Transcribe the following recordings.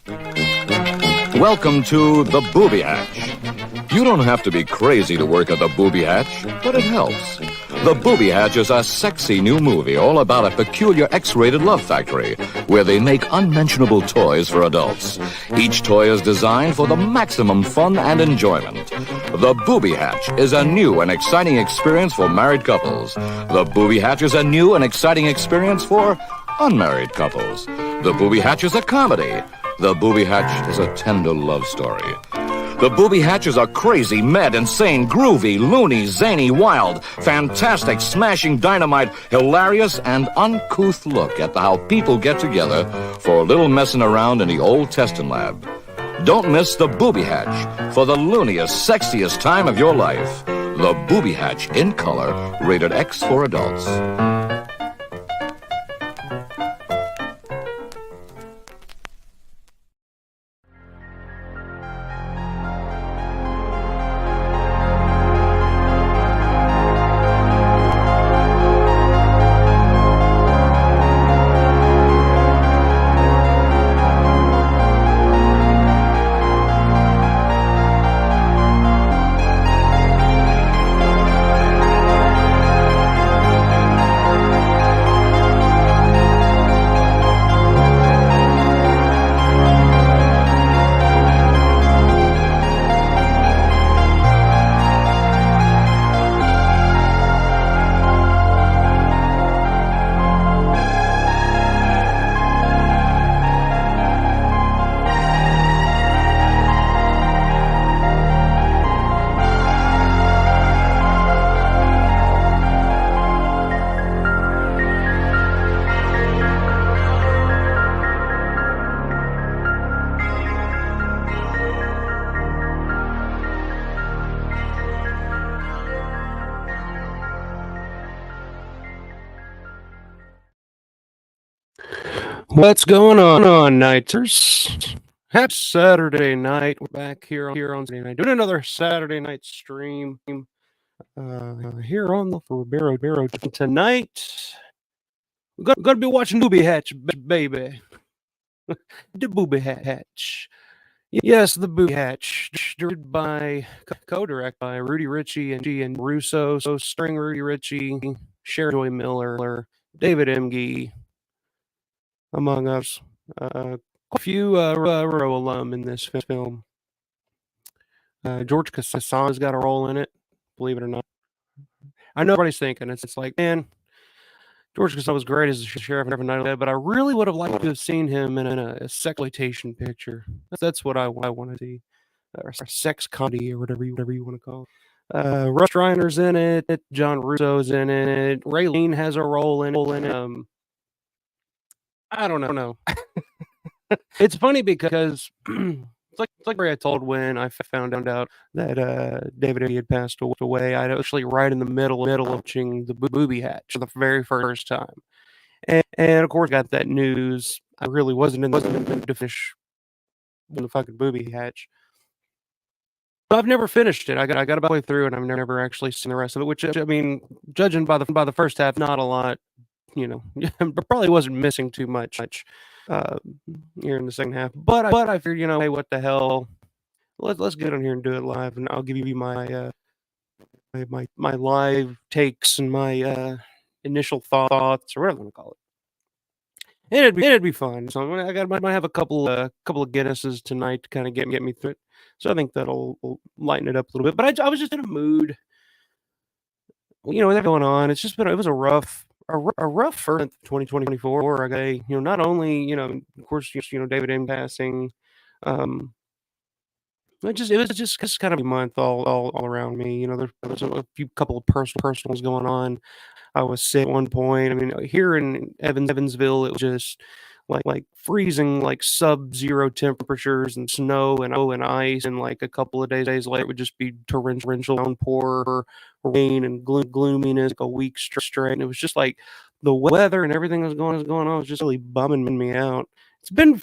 Welcome to the Booby Hatch. You don't have to be crazy to work at the Booby Hatch, but it helps. The Booby Hatch is a sexy new movie all about a peculiar X-rated love factory where they make unmentionable toys for adults. Each toy is designed for the maximum fun and enjoyment. The Booby Hatch is a new and exciting experience for married couples. The Booby Hatch is a new and exciting experience for unmarried couples. The Booby Hatch is a comedy. The Booby Hatch is a tender love story. The Booby Hatch is a crazy, mad, insane, groovy, loony, zany, wild, fantastic, smashing dynamite, hilarious, and uncouth look at how people get together for a little messing around in the old testing lab. Don't miss the Booby Hatch for the looniest, sexiest time of your life. The Booby Hatch in color, rated X for adults. What's going on, Nighters? Happy Saturday night. We're back here on Saturday night, doing another Saturday night stream. Here on the Romero tonight. We're gonna be watching Booby Hatch, baby. The Booby Hatch. Yes, the Booby Hatch. Directed by, co-directed by Rudy Ricci and Russo. So starring Rudy Ricci, Sharon Joy Miller, David Emge, among us. Quite a few Romero alum in this film. George Kosana's got a role in it, believe it or not. I know everybody's thinking, it's like, man, George Kosana was great as the sheriff in Night of the Dead, but I really would have liked to have seen him in a sexploitation picture. That's what I want to see. Or sex comedy, or whatever you want to call it. Streiner's in it. John Russo's in it. Laine has a role in it. I don't know. It's funny because it's like where I told when I found out that David Emge had passed away. I was actually right in the middle of watching the Booby Hatch for the very first time, and of course got that news. I really wasn't in to finish the fucking Booby Hatch. But I've never finished it. I got about way through, and I've never actually seen the rest of it. Which, I mean, judging by the first half, not a lot. You know, probably wasn't missing too much here in the second half. But I figured, you know, hey, what the hell? Let's get on here and do it live, and I'll give you my my live takes and my initial thoughts, or whatever you want to call it. And it'd be fun. So I might have a couple of Guinnesses tonight to kind of get me through it. So I think that'll lighten it up a little bit. But I was just in a mood. You know, with that going on, it was a rough first 2024. Okay, you know, not only, you know, of course, you know, David Emge passing. It was just kind of a month all around me. You know, there was a couple of personals going on. I was sick at one point. I mean, here in Evansville, it was just like freezing, like sub-zero temperatures and snow and ice, and like a couple of days later, it would just be torrential downpour or rain and gloominess like a week straight. And it was just like the weather and everything that was going on was just really bumming me out. It's been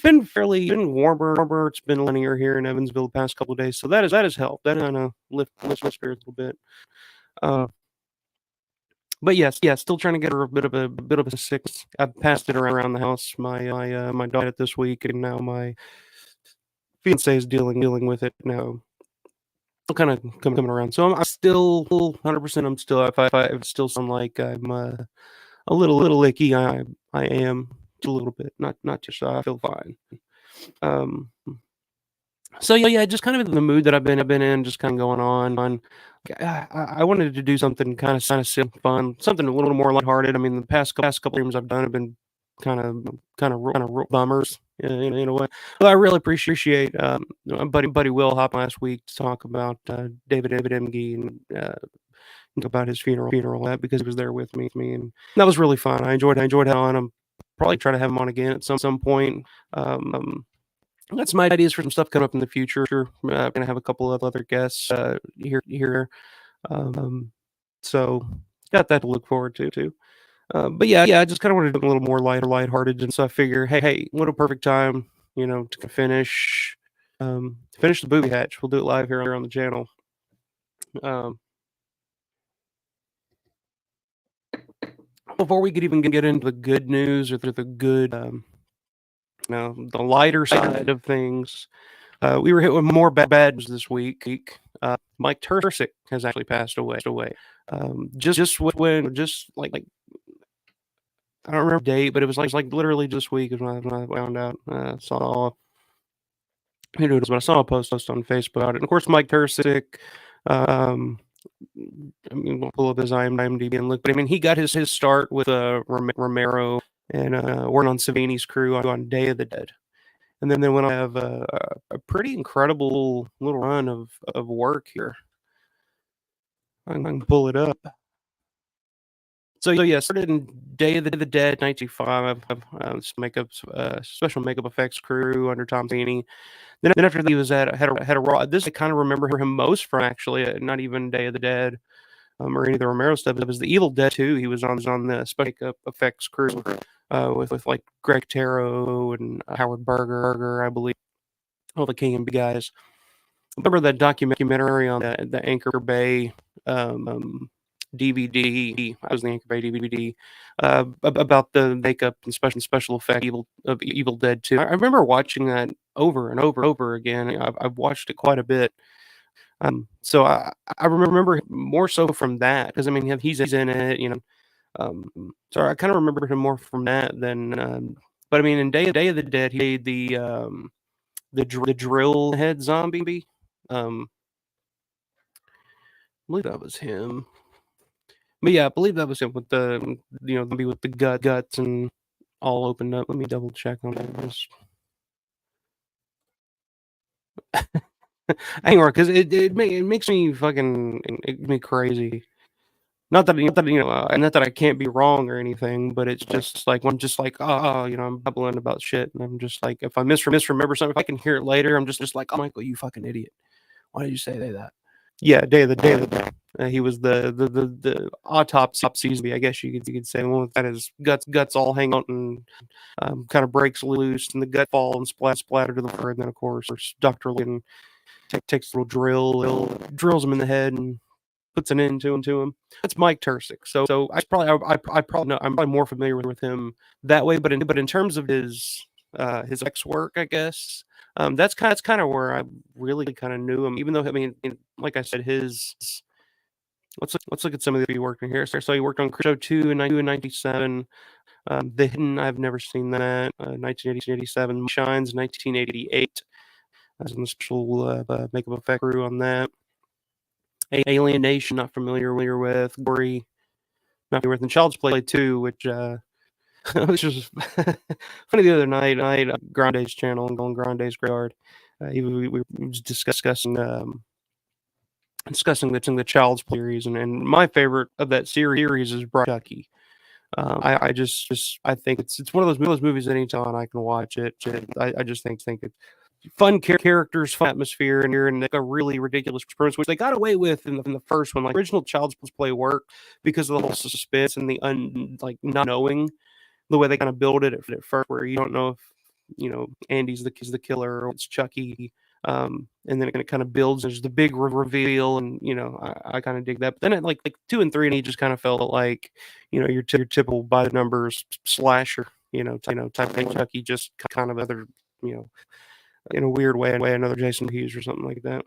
warmer. It's been linear here in Evansville the past couple of days, so that has helped. That kind of lift my spirits a little bit. But yes, still trying to get her a bit of a sickness. I've passed it around the house. My dog had it this week, and now my fiance is dealing with it now. Kind of coming around. So I'm still 100%. I'm still if I still sound like I'm a little icky, I am a little bit, not just I feel fine. So yeah, just kind of in the mood that I've been in, just kind of going on. I wanted to do something kind of silly, fun, something a little more lighthearted. I mean, the past couple streams I've done have been kind of bummers in a way. But I really appreciate my buddy Will hopped last week to talk about David Emge and about his funeral that because he was there with me, and that was really fun. I enjoyed having on him. Probably try to have him on again at some point. That's my ideas for some stuff coming up in the future. Gonna have a couple of other guests here. So got that to look forward to too. But yeah, I just kind of wanted to do a little more lighthearted, and so I figure, hey, what a perfect time, to finish the Booby Hatch. We'll do it live here on the channel. Before we could even get into the good news or the good, the lighter side of things, we were hit with more bad news this week. Mike Tersick has actually passed away. Just like I don't remember the date, but it was like literally this week is when I found out. Saw who knows, but I saw a post on Facebook about it. And of course, Mike Tersick. I mean, we'll pull up his IMDb and look, but I mean, he got his start with Romero and working on Savini's crew on Day of the Dead. And then when I have a pretty incredible little run of work here. I can pull it up. So yeah, started in Day of the Dead, 1995. Special makeup effects crew under Tom Savini. Then after that, he was had a raw. This I kind of remember him most from actually, not even Day of the Dead, or any of the Romero stuff. It was the Evil Dead 2. He was on the special makeup effects crew with like Greg Taro and Howard Berger, I believe, all the King and B guys. I remember that documentary on the Anchor Bay DVD. I was the Anchor Bay DVD about the makeup and special effect of Evil Dead 2. I remember watching that over and over again. I've watched it quite a bit. So I remember more so from that because I mean he's in it, So I kind of remember him more from that than. But I mean, in Day of the Dead, he made the drill head zombie. I believe that was him. But yeah, I believe that was him with the with the guts and all opened up. Let me double check on that. Hang on, because it makes me fucking me crazy. Not that I can't be wrong or anything, but it's just like I'm just like I'm babbling about shit, and I'm just like if I misremember something, if I can hear it later, I'm just like, oh Michael, you fucking idiot. Why did you say that? Yeah, Day of the Dead. He was the autopsy, I guess you could say. One that his guts all hang out and kind of breaks loose, and the gut fall and splatter to the floor. And then of course Dr. Lynn takes a little drills him in the head and puts an end to him. That's Mike Tersick. So I probably know I'm probably more familiar with him that way. But in terms of his ex work, I guess. That's kind of where I really kind of knew him, even though I mean, like I said, let's look at some of the he worked in here. So he worked on Show 2 in 1997. The Hidden, I've never seen that. 1987, Shines, 1988. I was in the special makeup effect crew on that. Alien Nation, not familiar with. Gory, not familiar with. And Child's Play 2, which which was funny the other night. Grande's channel and on Grande's Graveyard. We were discussing the Child's Play series, and my favorite of that series is Chucky. I think it's one of those movies that anytime I can watch it. I just think it's fun characters, fun atmosphere, and like a really ridiculous performance, which they got away with in the first one. Like original Child's Play worked because of the whole suspense and the not knowing the way they kind of build it at first, where you don't know if Andy's the killer or it's Chucky. And then it kind of builds. There's the big reveal, and I kind of dig that. But then at like 2 and 3, and he just kind of felt like your typical by the numbers slasher, type of Chucky, just kind of other in a weird way, another Jason Hughes or something like that.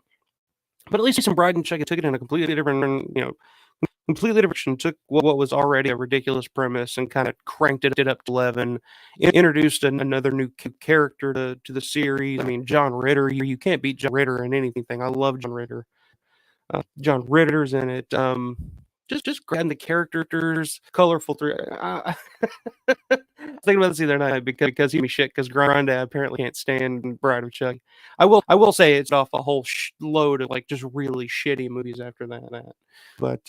But at least in Bride and Chuck, it took it in a completely different, completely different. Took what was already a ridiculous premise and kind of cranked it up to 11. Introduced another new character to the series. I mean, John Ritter. You can't beat John Ritter in anything. I love John Ritter. John Ritter's in it. Just grabbing the characters, colorful. I was thinking about this the other night because he me shit because Granda apparently can't stand Bride of Chuck. I will say it's off a whole load of like just really shitty movies after that. But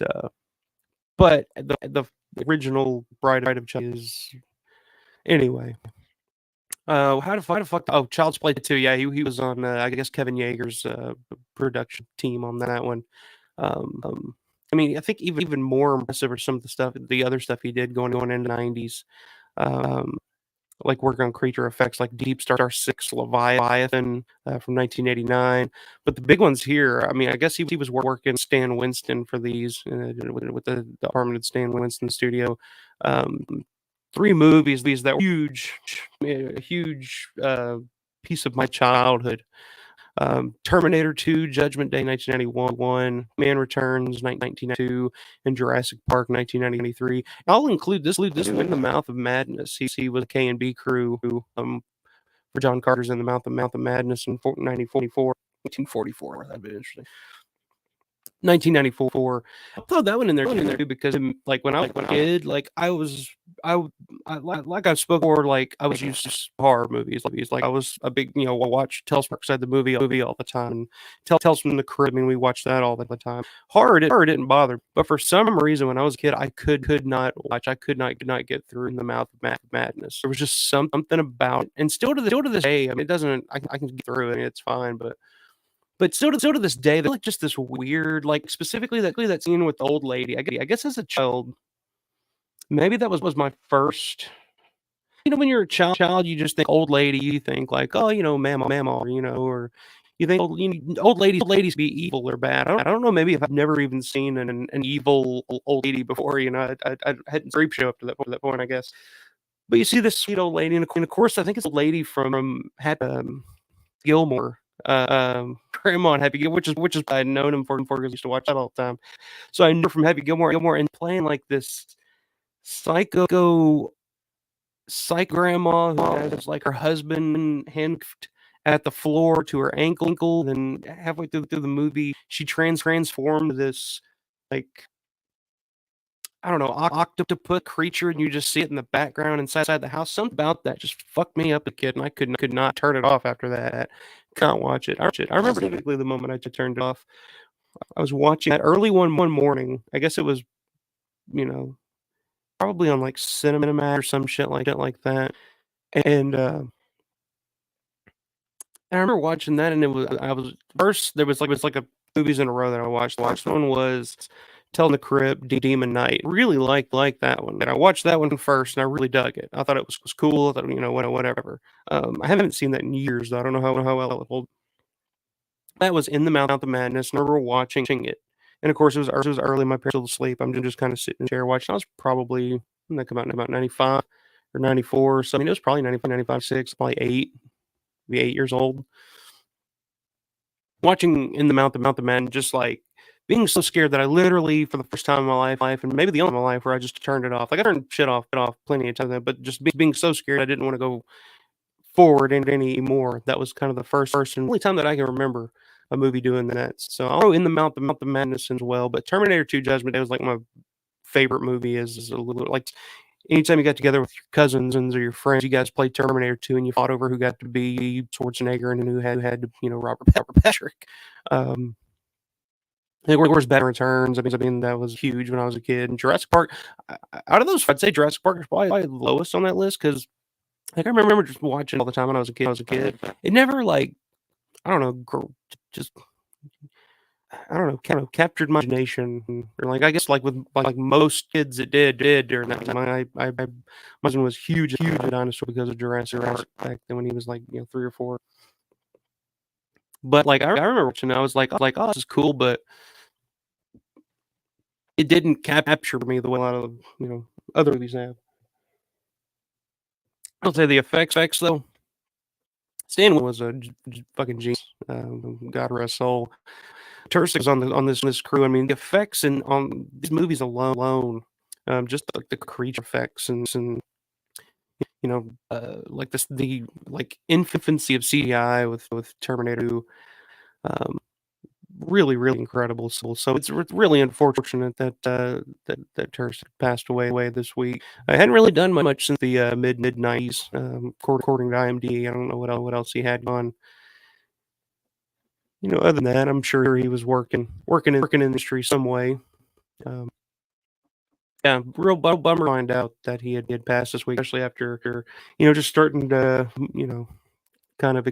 the original Bride of Chuck is anyway. How to fuck? Oh, Child's Play 2. Yeah, he was on I guess Kevin Yeager's production team on that one. I mean, I think even more impressive are some of the other stuff he did going into the 90s. Like working on creature effects like Deep Star 6 Leviathan from 1989. But the big ones here, I mean, I guess he was working Stan Winston for these with the Department Stan Winston studio. 3 movies that were a huge piece of my childhood. Terminator 2, Judgment Day 1991, Man Returns 1992, and Jurassic Park 1993. I'll include this in The Mouth of Madness. He was a K&B crew for John Carter's In the Mouth of Madness in 1944. That'd be interesting. 1994. I thought that one in there too because like when I was a kid, like I like I've spoken before, like I was used to horror movies. Like I was a big, I watched Tales from Outside the movie all the time. Tales from the Crypt. I mean, we watched that all the time. Horror didn't bother, but for some reason when I was a kid, I could not watch. I could not get through In the Mouth of Madness. There was just something about, and still to this day, I mean, it doesn't. I can get through it. I mean, it's fine, but still to this day, they're like just this weird, like specifically that scene with the old lady. I guess as a child, maybe that was my first. When you're a child, you just think old lady. You think like, oh, mama, or you think old ladies be evil or bad. I don't know. Maybe if I've never even seen an evil old lady before, I hadn't creep show up to that point, I guess. But you see this sweet old lady, and of course, I think it's a lady from Gilmore. Grandma and Happy Gilmore, which is I'd known him for because I used to watch that all the time. So I knew from Happy Gilmore and playing like this psych grandma who has like her husband handcuffed at the floor to her ankle, and halfway through the movie she transformed this like I don't know, octopus creature, and you just see it in the background inside the house. Something about that just fucked me up as a kid, and I could not turn it off after that. Can't watch it. I remember specifically the moment I just turned it off. I was watching that early one morning. I guess it was, probably on like Cinemax or some shit like that. And I remember watching that, and there was like a movies in a row that I watched. The last one was Telling the Crypt, Demon Knight. Really liked that one. And I watched that one first, and I really dug it. I thought it was cool. I thought, whatever. I haven't seen that in years, though. I don't know how well it holds. That was In the Mouth of Madness. I remember watching it. And of course, it was early. My parents were asleep. I'm just kind of sitting in the chair watching. I was probably, that come out in about 95 or 94. So, I mean, it was probably 95, 6, probably 8, maybe 8 years old. Watching In the Mouth of Madness, just like, being so scared that I literally, for the first time in my life, and maybe the only time in my life, where I just turned it off. Like I turned shit off plenty of times, but just being so scared, I didn't want to go forward anymore. That was kind of the first and only time that I can remember a movie doing that. So I'll throw In the Mouth of Madness as well. But Terminator 2: Judgment Day was like my favorite movie. Is a little like anytime you got together with your cousins or your friends, you guys played Terminator 2 and you fought over who got to be Schwarzenegger and who had Robert Patrick. Of course, Batman Returns. I mean, that was huge when I was a kid. And Jurassic Park, out of those, I'd say Jurassic Park is probably the lowest on that list because I remember just watching all the time when I was a kid. It never I don't know, captured my imagination. Or I guess with most kids, it did during that time. My husband was huge dinosaur because of Jurassic Park back then when he was 3 or 4. But I remember watching it, I was like, oh, this is cool, but it didn't capture me the way a lot of other movies have. I'll say the effects though, Stan was a fucking genius. God rest his soul. Tursik's on this crew. I mean, the effects on these movies alone, just like the creature effects and like the like infancy of CGI with Terminator 2, um, really incredible. So it's really unfortunate that Tursik passed away this week. I hadn't really done much since the mid '90s, according to IMDb. I don't know what else he had on. Other than that, I'm sure he was working in industry some way. Um, yeah, real bummer to find out that he had passed this week, especially after just starting to kind of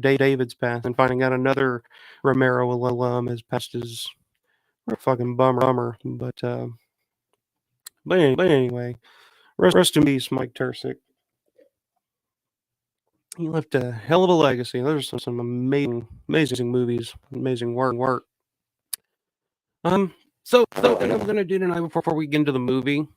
David's path and finding out another Romero alum has passed is a fucking bummer. But anyway, rest in peace, Mike Tursik. He left a hell of a legacy. There's some amazing movies, amazing work. So what I'm gonna do tonight before we get into the movie,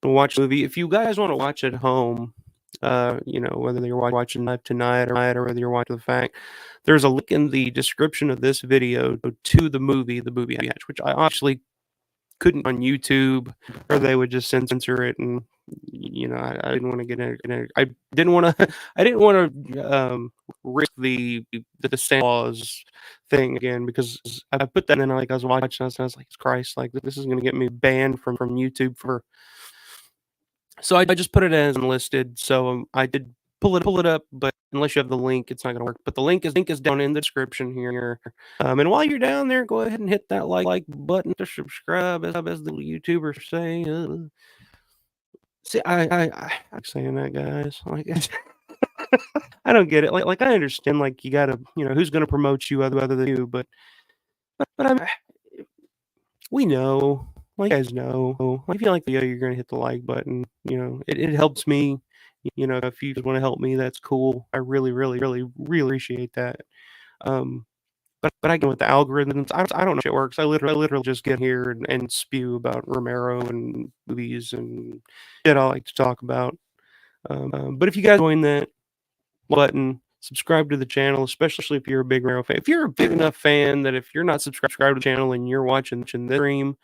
watch the movie. If you guys want to watch at home, whether you're watching live tonight or whether you're watching the fact, there's a link in the description of this video to the movie, The Booby Hatch, which I actually couldn't on YouTube, or they would just censor it, and I didn't want to get in it. I didn't want to risk the Santa Claus thing again, because I put that in, like I was watching, I was like, Christ, like this is going to get me banned from YouTube for. So I just put it as unlisted. So I did pull it up, but unless you have the link, it's not going to work. But the link is down in the description here. And while you're down there, go ahead and hit that like button to subscribe, as the YouTubers say. See, I'm saying that, guys. Like, I don't get it. Like I understand, like you gotta, who's going to promote you other than you, but we know. Like, you guys know, if you like the video, you're going to hit the like button. It helps me. If you want to help me, that's cool. I really appreciate that. But I get with the algorithms. I don't know how it works. I literally just get here and spew about Romero and movies and shit I like to talk about. But if you guys join that button, subscribe to the channel, especially if you're a big Romero fan. If you're a big enough fan that if you're not subscribed to the channel and you're watching this stream,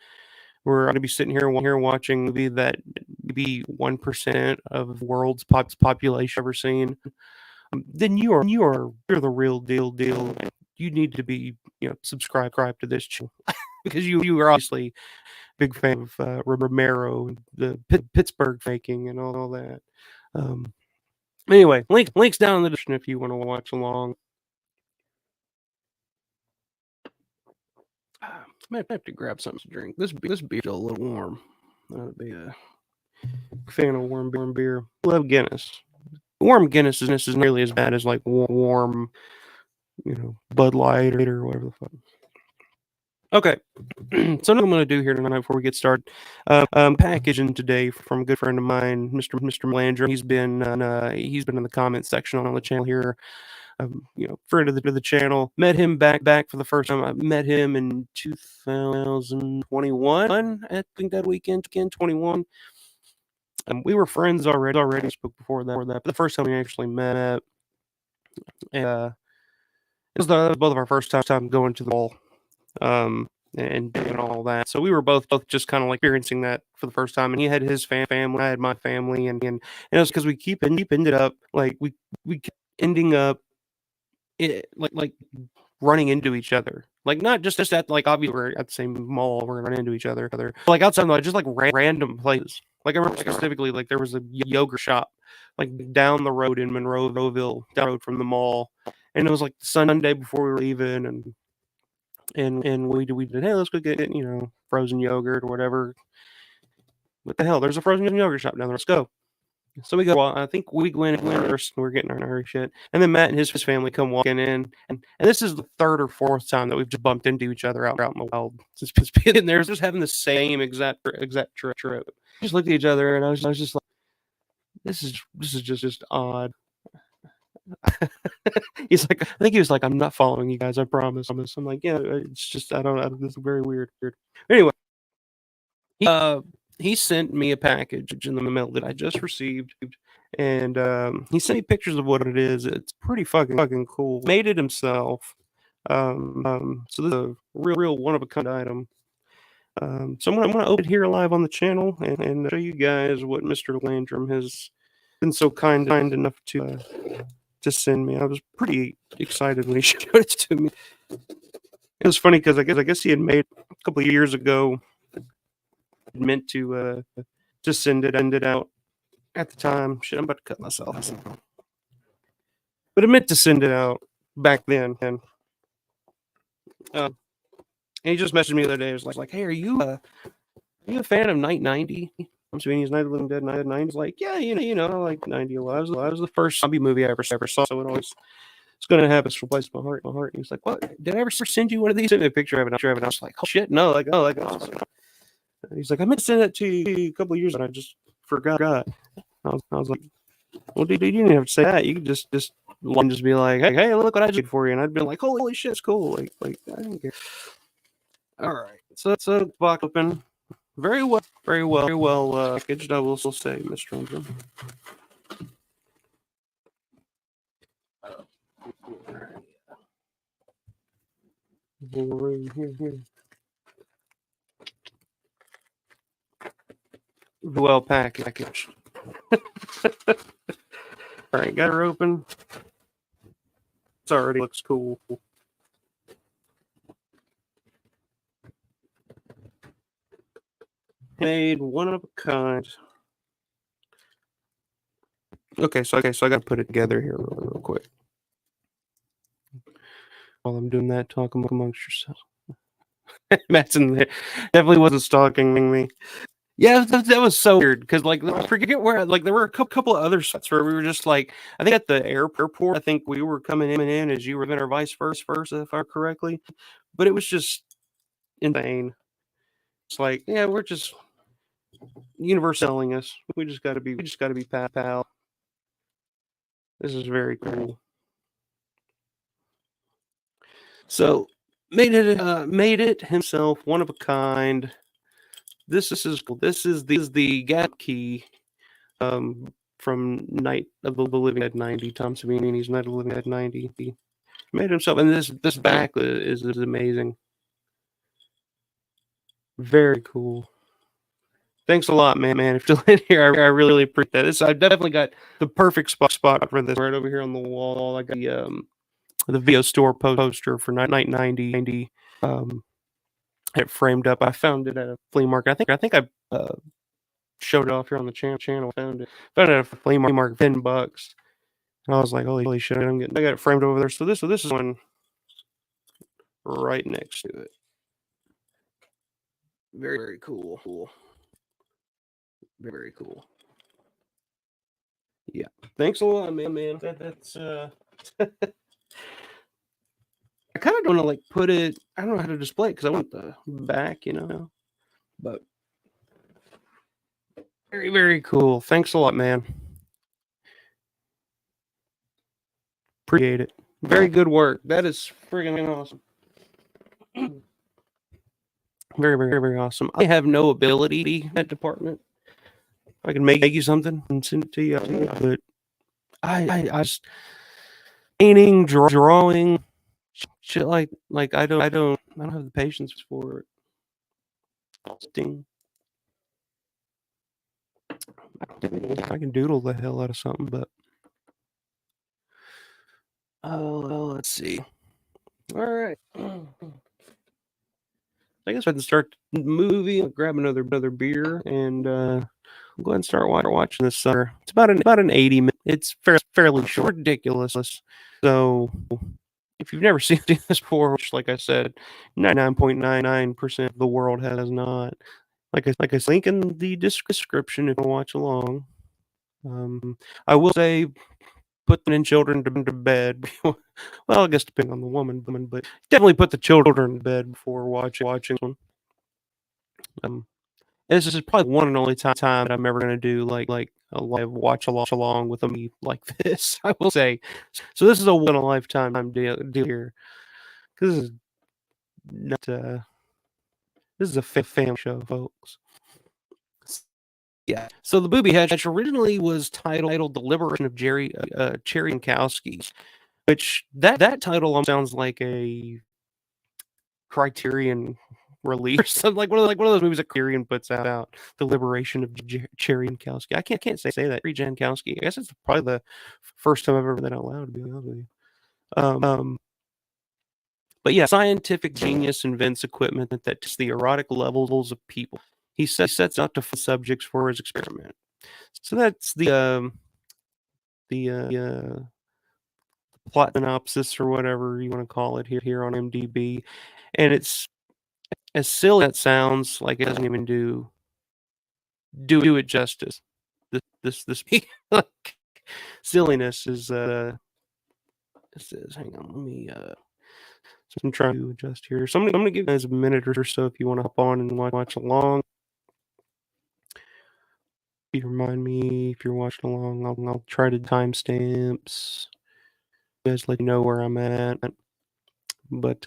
we're going to be sitting here watching a movie that maybe 1% of the world's population ever seen, then you're the real deal. You need to be subscribe to this channel because you are obviously a big fan of Romero, the Pittsburgh faking, and all that. Anyway, links down in the description if you want to watch along. I might have to grab something to drink. This beer's still a little warm. Not be a fan of warm beer. Love Guinness. Warm Guinness isn't nearly as bad as like warm, Bud Light or whatever the fuck. Okay, so what I'm going to do here tonight before we get started, packaging today from a good friend of mine, Mr. Melandra. He's been in the comment section on the channel here. Friend of the channel. Met him back for the first time. I met him in 2021. I think that weekend, 21. We were friends already. Spoke before that. But the first time we actually met, it was both of our first time going to the ball, and doing all that. So we were both just kind of like experiencing that for the first time. And he had his family, I had my family, and it was because we ended up like we kept ending up like running into each other. Like not just at like obviously we're at the same mall, we're running into each other. Like outside, like just like random places. Like I remember specifically, like there was a yogurt shop like down the road in Monroeville, down the road from the mall, and it was like Sunday before we were leaving, and we did, hey, let's go get frozen yogurt or whatever. What the hell? There's a frozen yogurt shop down there. Let's go. So we go. Well, I think we go in first. We're getting our shit, and then Matt and his family come walking in, and this is the third or fourth time that we've just bumped into each other out in the wild since being there. Just having the same exact trip. Just looked at each other, and I was just like, this is just odd. He's like, I think he was like, I'm not following you guys. I promise. I'm like, yeah, it's just I don't. This is very weird. Anyway, he sent me a package in the mail that I just received, and he sent me pictures of what it is. It's pretty fucking cool. Made it himself. So this is a real one of a kind item. So I'm gonna open it here live on the channel and show you guys what Mr. Landrum has been so kind enough to send me. I was pretty excited when he showed it to me. It was funny because I guess he had made a couple of years ago, meant to send it out at the time. Shit, I'm about to cut myself. But I meant to send it out back then, and he just messaged me the other day. It was like, "Hey, are you a fan of Night 90? I'm Sweeney's Night of the Living Dead, Night 90." He's like, "Yeah, you know, I like 90 a lot. It was the first zombie movie I ever saw, so it's going to have its place in my heart. And he's like, "What? Did I ever send you one of these?" Sent me a picture of it. I was like, "Oh shit, no!" He's like, "I meant to send that to you a couple of years ago, and I just forgot." I was like, "Well, dude, you didn't have to say that. You could just be like, hey, look what I did for you," and I'd been like, "Holy shit, it's cool!" Like I don't care. All right, so that's a box open. Very well packaged, I will say, Mr. Landrum. Here. Well packaged. All right, got her open. It already looks cool. Made one of a kind. Okay, so I gotta put it together here real quick. While I'm doing that, talk amongst yourselves. Matt's in there. Definitely wasn't stalking me. Yeah, that was so weird because I forget where there were a couple of other spots where we were just like, I think at the airport. I think we were coming in as you were in, or vice versa, if I correctly. But it was just insane. It's like, yeah, we're just universe selling us. We just gotta be pal. This is very cool. So made it himself, one of a kind. This is cool. This is the gap key from Night of the Living Dead 90. Tom Savini's Night of the Living Dead 90. He made it himself, and this back is amazing. Very cool. Thanks a lot, man. If you're in here, I really appreciate that. I definitely got the perfect spot for this right over here on the wall. I got the video store poster for Night 90. It framed up. I found it at a flea market. I think I showed it off here on the channel. Found it at a flea market, $10. And I was like, holy shit! I got it framed over there. So this is one right next to it. Very cool. Very cool. Yeah. Thanks a lot, man. That's I kind of don't want to put it. I don't know how to display it because I want the back, But very cool. Thanks a lot, man. Appreciate it. Very good work. That is friggin' awesome. Very awesome. I have no ability in that department. I can make you something and send it to you, but I just painting, drawing, shit like I don't have the patience for it. Sting. I can doodle the hell out of something, but let's see. All right. I guess I can start the movie. I'll grab another beer and go ahead and start watching this sucker. It's about an 80 minute. It's fairly short, ridiculous. So if you've never seen this before, which, like I said, 99.99% of the world has not. Like I link in the description if you watch along. I will say, putting children to bed. Well, I guess depending on the woman, but definitely put the children to bed before watching one. This is probably one and only time that I'm ever going to do like a live watch along with me like this. I will say, so this is a one in a lifetime deal here. This is not this is a family show, folks. Yeah. So the Booby Hatch originally was titled "The Liberation of Cherry Jankowski," which that title almost sounds like a Criterion release or something, like one of those movies that Criterion puts out. The Liberation of Cherry Jankowski. I can't say that. Cherry Jankowski. I guess it's probably the first time I've ever read that out loud. To be honest with you. But yeah, scientific genius invents equipment that tests the erotic levels of people. He sets out to find subjects for his experiment. So that's the plot synopsis or whatever you want to call it here on MDB, and it's as silly as that sounds. Like it doesn't even do it justice. This like, silliness is it says, hang on, let me so I'm trying to adjust here. So I'm gonna give you guys a minute or so if you want to hop on and watch along. If you remind me if you're watching along, I'll try to timestamps. You guys let you know where I'm at. But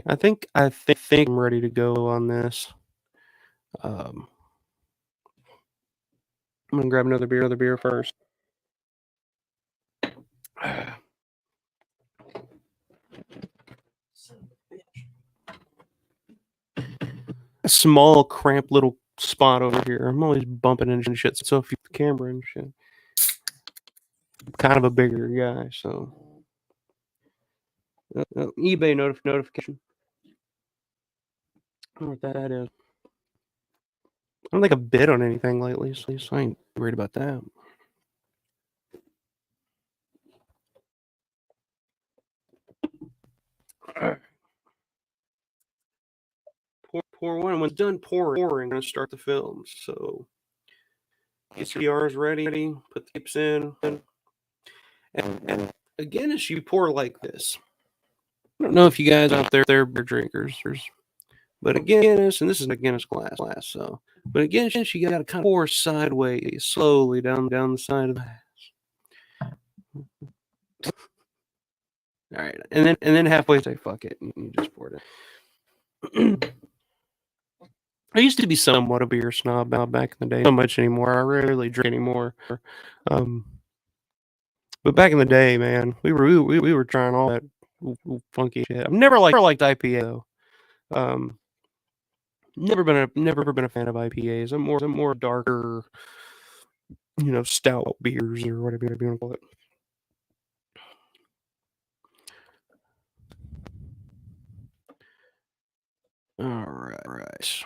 I think I'm ready to go on this. I'm gonna grab another beer first. A small, cramped little spot over here. I'm always bumping into shit. So if you the camera and shit, I'm kind of a bigger guy. So eBay notification. I don't know what that is. I don't think I've bid on anything lately, so I ain't worried about that. Pour one. When it's done pouring, I'm gonna start the film. So get CRs ready. Put the tips in, and again, as you pour like this, I don't know if you guys out there are beer drinkers, but again, and this is a Guinness glass. So, but again, you got to kind of pour sideways, slowly down the side of the glass. All right, and then halfway say fuck it, and you just poured it. I used to be somewhat a beer snob back in the day. Not much anymore. I rarely drink anymore. But back in the day, man, we were trying all that funky shit. I've never liked IPA though. Never been a fan of IPAs. I'm more darker, stout beers or whatever you want to call it. All right.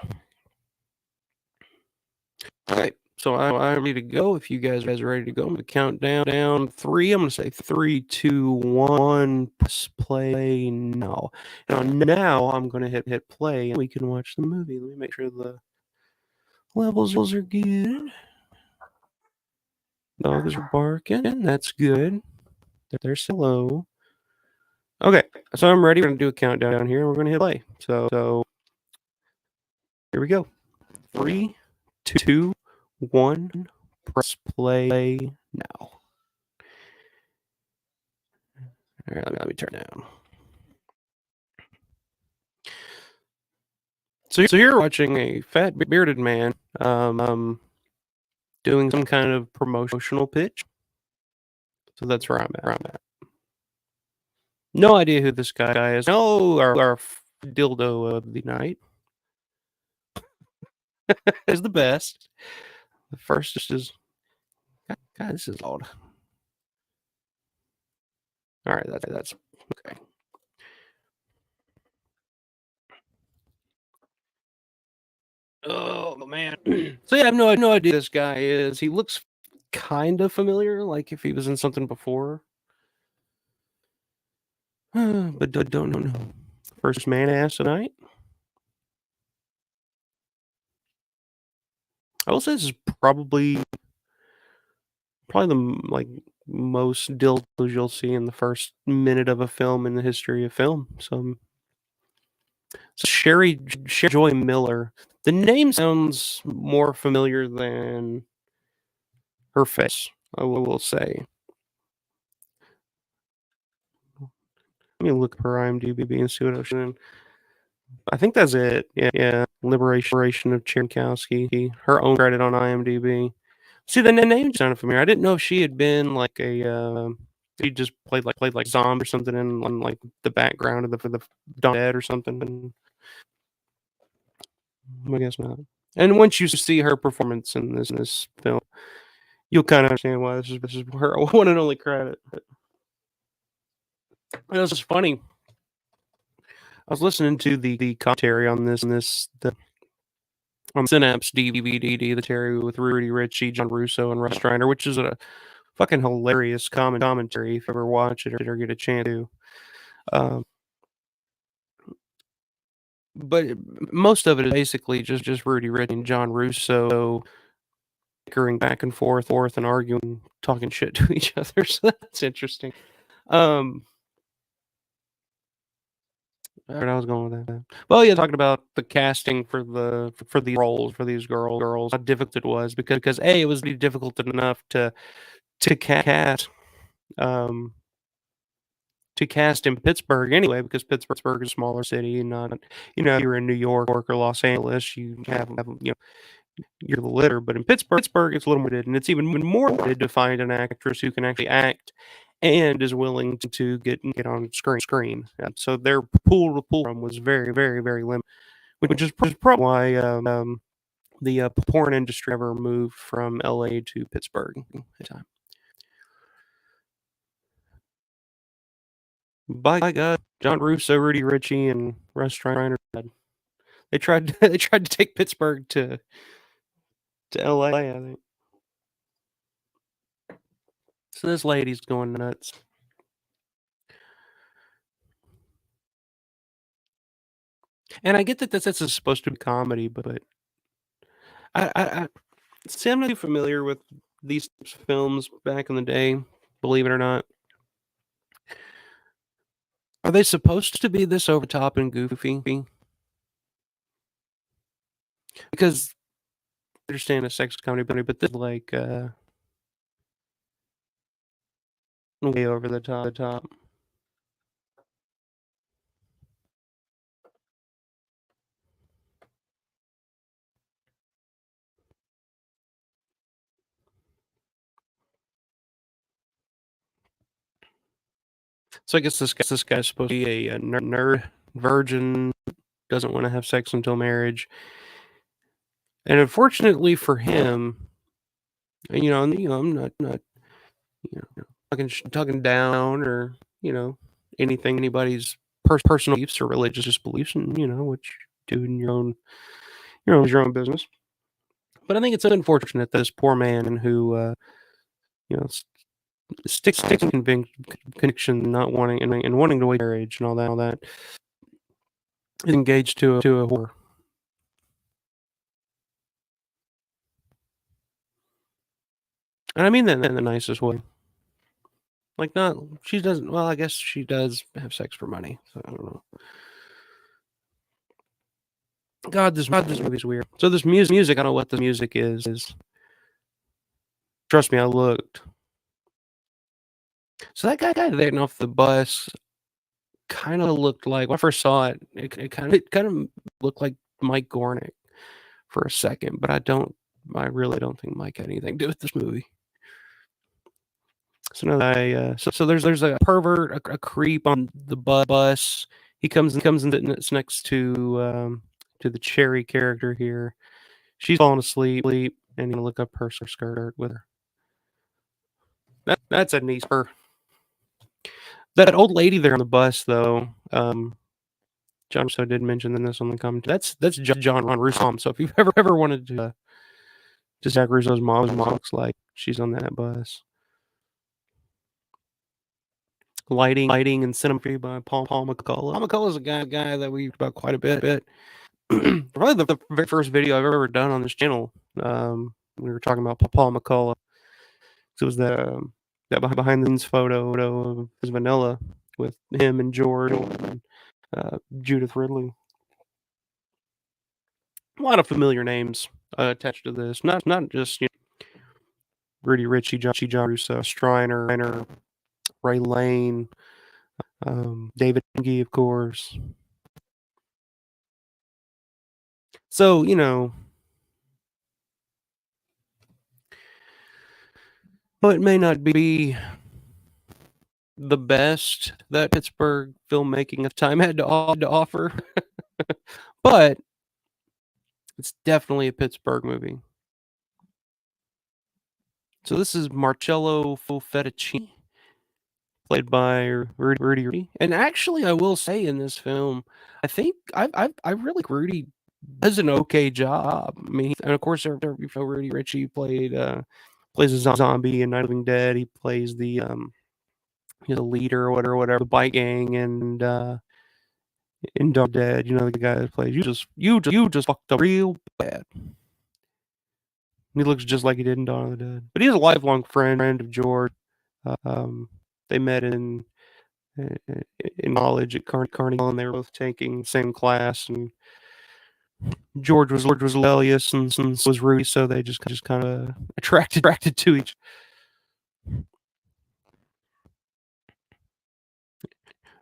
All right. So I'm ready to go. If you guys are ready to go, I'm gonna count down 3. I'm gonna say 3, 2, 1. Press play now. Now I'm gonna hit play, and we can watch the movie. Let me make sure the levels are good. Dogs are barking. That's good. They're slow. Okay, so I'm ready. We're gonna do a countdown here, and we're gonna hit play. So here we go. 3, 2, 1. Press play now. All right, let me turn down. So you're watching a fat bearded man doing some kind of promotional pitch. So that's where I'm at. No idea who this guy is. No, our dildo of the night is the best. The first is God. This is odd. All right, that's okay. Oh man. So yeah, I have no idea who this guy is. He looks kind of familiar, like if he was in something before. But don't know. First man ass tonight. I will say this is probably the most dildos you'll see in the first minute of a film in the history of film. So Sherry Joy Miller. The name sounds more familiar than her face, I will say. Let me look at her IMDb and see what I was doing. I think that's it. Yeah. Liberation of Cherry Jankowski. Her own credit on IMDb. See, the name sounded familiar. I didn't know if she had been like she just played like zombie or something in like the background of the Dead or something. I guess not. And once you see her performance in this film, you'll kind of understand why this is her one and only credit. But it was just funny. I was listening to the commentary on the on Synapse DVD, the Terry with Rudy Ricci, John Russo, and Streiner, which is a fucking hilarious commentary if you ever watch it or get a chance to. Um, but most of it is basically just Rudy Ricci and John Russo bickering back and forth and arguing, talking shit to each other. So that's interesting. Where I was going with that. Well, yeah, talking about the casting for these roles for these girls, how difficult it was because A, it was difficult enough to cast um to cast in Pittsburgh anyway, because Pittsburgh is a smaller city, and not you're in New York or Los Angeles, you have you're the litter, but in Pittsburgh it's a little more limited, and it's even more limited to find an actress who can actually act and is willing to get on screen. So their pool to pull from was very, very, very limited, which is probably why the porn industry ever moved from LA to Pittsburgh at the time. By God, John Russo, Rudy Ricci, and Russ Streiner. They tried to take Pittsburgh to LA, I think. So this lady's going nuts. And I get that this is supposed to be comedy, but I see, I'm not too familiar with these films back in the day, believe it or not. Are they supposed to be this over the top and goofy? Because I understand a sex comedy, but this is like way over the top. So I guess this guy's supposed to be a nerd, virgin, doesn't want to have sex until marriage. And unfortunately for him, I'm not talking down or anything anybody's personal beliefs or religious beliefs, and what you do in your own business. But I think it's unfortunate that this poor man who you know sticks conviction, not wanting and wanting to wait marriage and all that is engaged to a whore. And I mean that in the nicest way. Like, not she doesn't. Well, I guess she does have sex for money. So I don't know. God, this movie's weird. So this music, I don't know what the music is. Trust me, I looked. So that guy getting off the bus kind of looked like, when I first saw it, it kind of looked like Mike Gornick for a second, but I really don't think Mike had anything to do with this movie. So no, so there's a pervert, a creep on the bus. He comes and sits next to the Cherry character here. She's falling asleep, and you look up her skirt with her. That's a niece her. That old lady there on the bus, though. John Russo did mention this on the comment. That's John Russo. So if you've ever wanted to Zach Russo's mom looks like, she's on that bus. Lighting and cinematography by Paul McCullough. Paul McCullough is a guy that we've about quite a bit. Probably the very first video I've ever done on this channel. We were talking about Paul McCullough. So it was that behind the scenes photo of his Vanilla with him and George and Judith Ridley. A lot of familiar names attached to this. Not just Rudy Ricci, John Russo, Streiner, Ray Laine, David Emge, of course. So, well, it may not be the best that Pittsburgh filmmaking of time had to offer, but it's definitely a Pittsburgh movie. So this is Marcello Fettuccini, played by Rudy Ricci. And actually, I will say in this film, I think I really like Rudy does an okay job. I mean, and of course, Rudy Ricci plays a zombie in Night of the Living Dead. He plays the leader or whatever, the bike gang, and in Dawn of the Dead, the guy that plays you just fucked up real bad. He looks just like he did in Dawn of the Dead. But he's a lifelong friend of George. They met in college at Carnegie, and they were both taking the same class. And George was rebellious, and so was Rudy, so they just kind of attracted to each.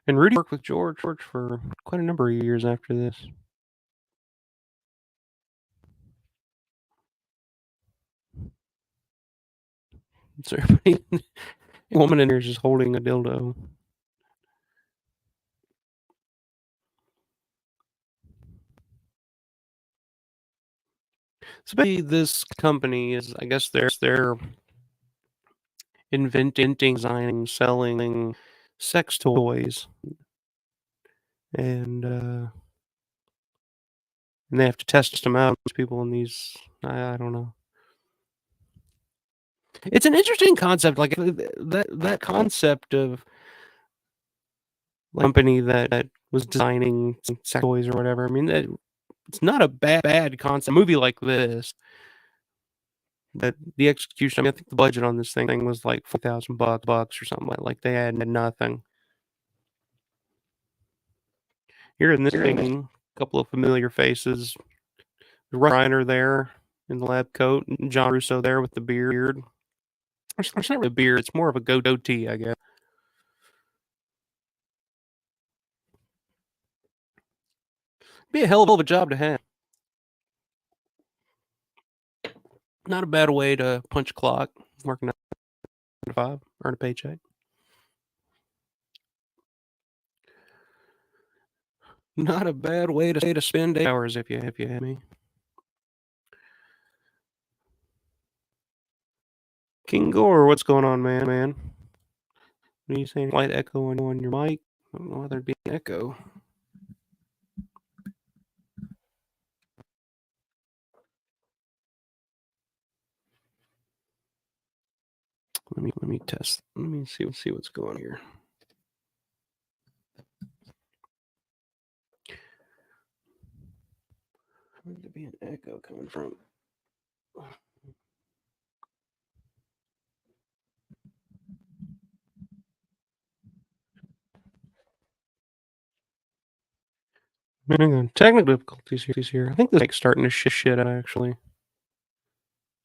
And Rudy worked with George for quite a number of years after this. So everybody, a woman in here is just holding a dildo. So basically, this company is, I guess, they're inventing, designing, selling sex toys, and they have to test them out. People in these, I don't know. It's an interesting concept, like that concept of company that was designing sex toys or whatever. I mean, it's not a bad concept. A movie like this, that the execution. I mean, I think the budget on this thing was like $4,000 or something like they had nothing. Here in this thing, a couple of familiar faces. Streiner there in the lab coat, and John Russo there with the beard. It's not really a beard; it's more of a goatee, I guess. Be a hell of a job to have. Not a bad way to punch a clock, working 9 to 5, earn a paycheck. Not a bad way to spend 8 hours if you have me. King Gore, what's going on, man? What are you saying? Slight echo on your mic? I don't know why there'd be an echo. Let me test. Let me see what's going on here. Where'd there be an echo coming from? Hang on. Technical difficulties here. I think this mic's starting to shit out, actually.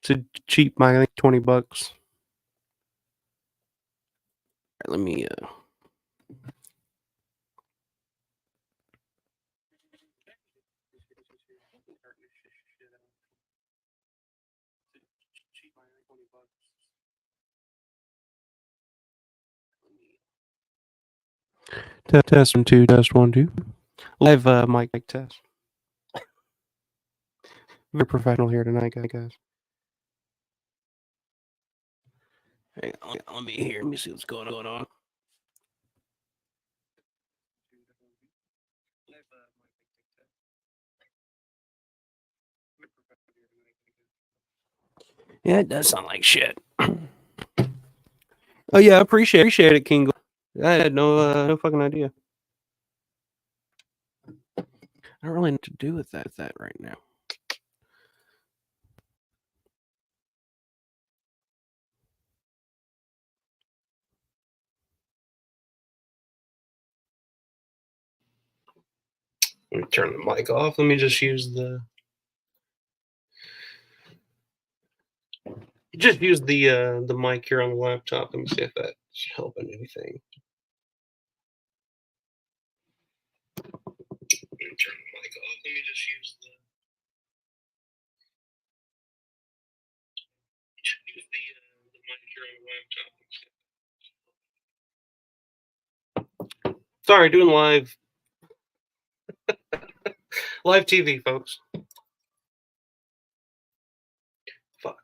It's a cheap mic, I think $20. Right, let me test 1 2 test 1 2. Live mic test. Very professional here tonight, guys. Hang on, let me hear. Let me see what's going on. Yeah, it does sound like shit. Oh yeah, appreciate it, King. I had no fucking idea. I don't really know what to do with that right now. Let me turn the mic off. Let me just use the mic here on the laptop. Let me see if that's helping anything. Turn the mic off. Let me just use the Sorry, doing live TV, folks. Fuck.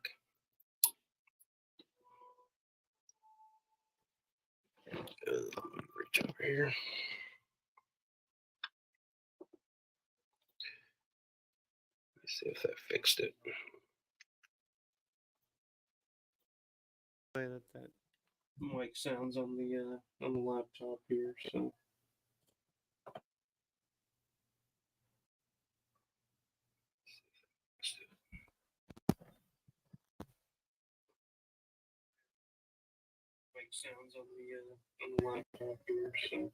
Reach over here. Let's see if that fixed it. That mic sounds on the laptop here, so. Mic sounds on the laptop here, so.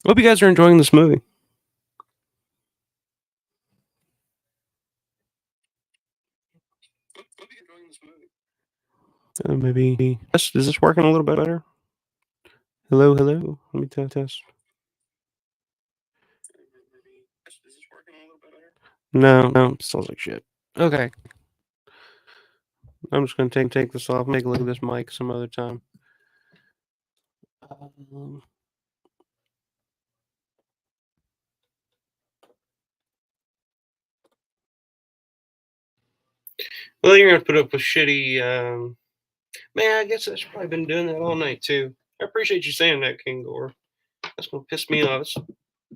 Hope you guys are enjoying this movie. Maybe is this working a little bit better? Hello. Let me test. No, sounds like shit. Okay. I'm just gonna take this off, make a look at this mic some other time. Well, you're gonna put up with shitty. Man, I guess I've probably been doing that all night too. I appreciate you saying that, King Gore. That's gonna piss me off.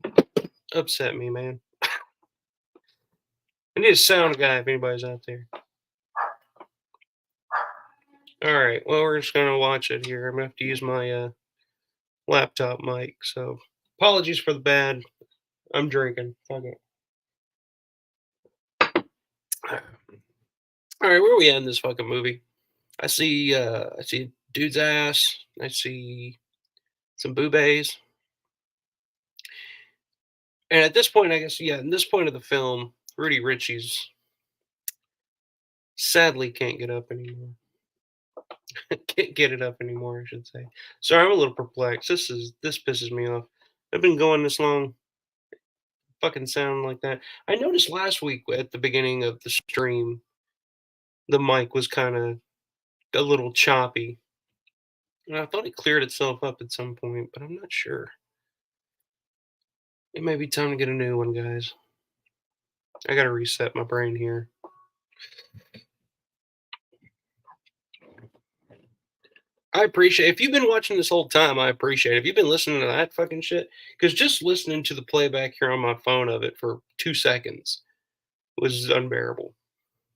It's upset me, man. I need a sound guy if anybody's out there. All right. Well, we're just gonna watch it here. I'm gonna have to use my laptop mic. So apologies for the bad. I'm drinking. Fuck it. All right, where are we at in this fucking movie? I see dude's ass. I see some boobies. And at this point, I guess, in this point of the film, Rudy Ricci's sadly can't get up anymore. Can't get it up anymore, I should say. Sorry, I'm a little perplexed. This pisses me off. I've been going this long. Fucking sound like that. I noticed last week at the beginning of the stream, the mic was kind of a little choppy. And I thought it cleared itself up at some point, but I'm not sure. It may be time to get a new one, guys. I gotta reset my brain here. I appreciate if you've been watching this whole time. I appreciate it. If you've been listening to that fucking shit, because just listening to the playback here on my phone of it for 2 seconds was unbearable.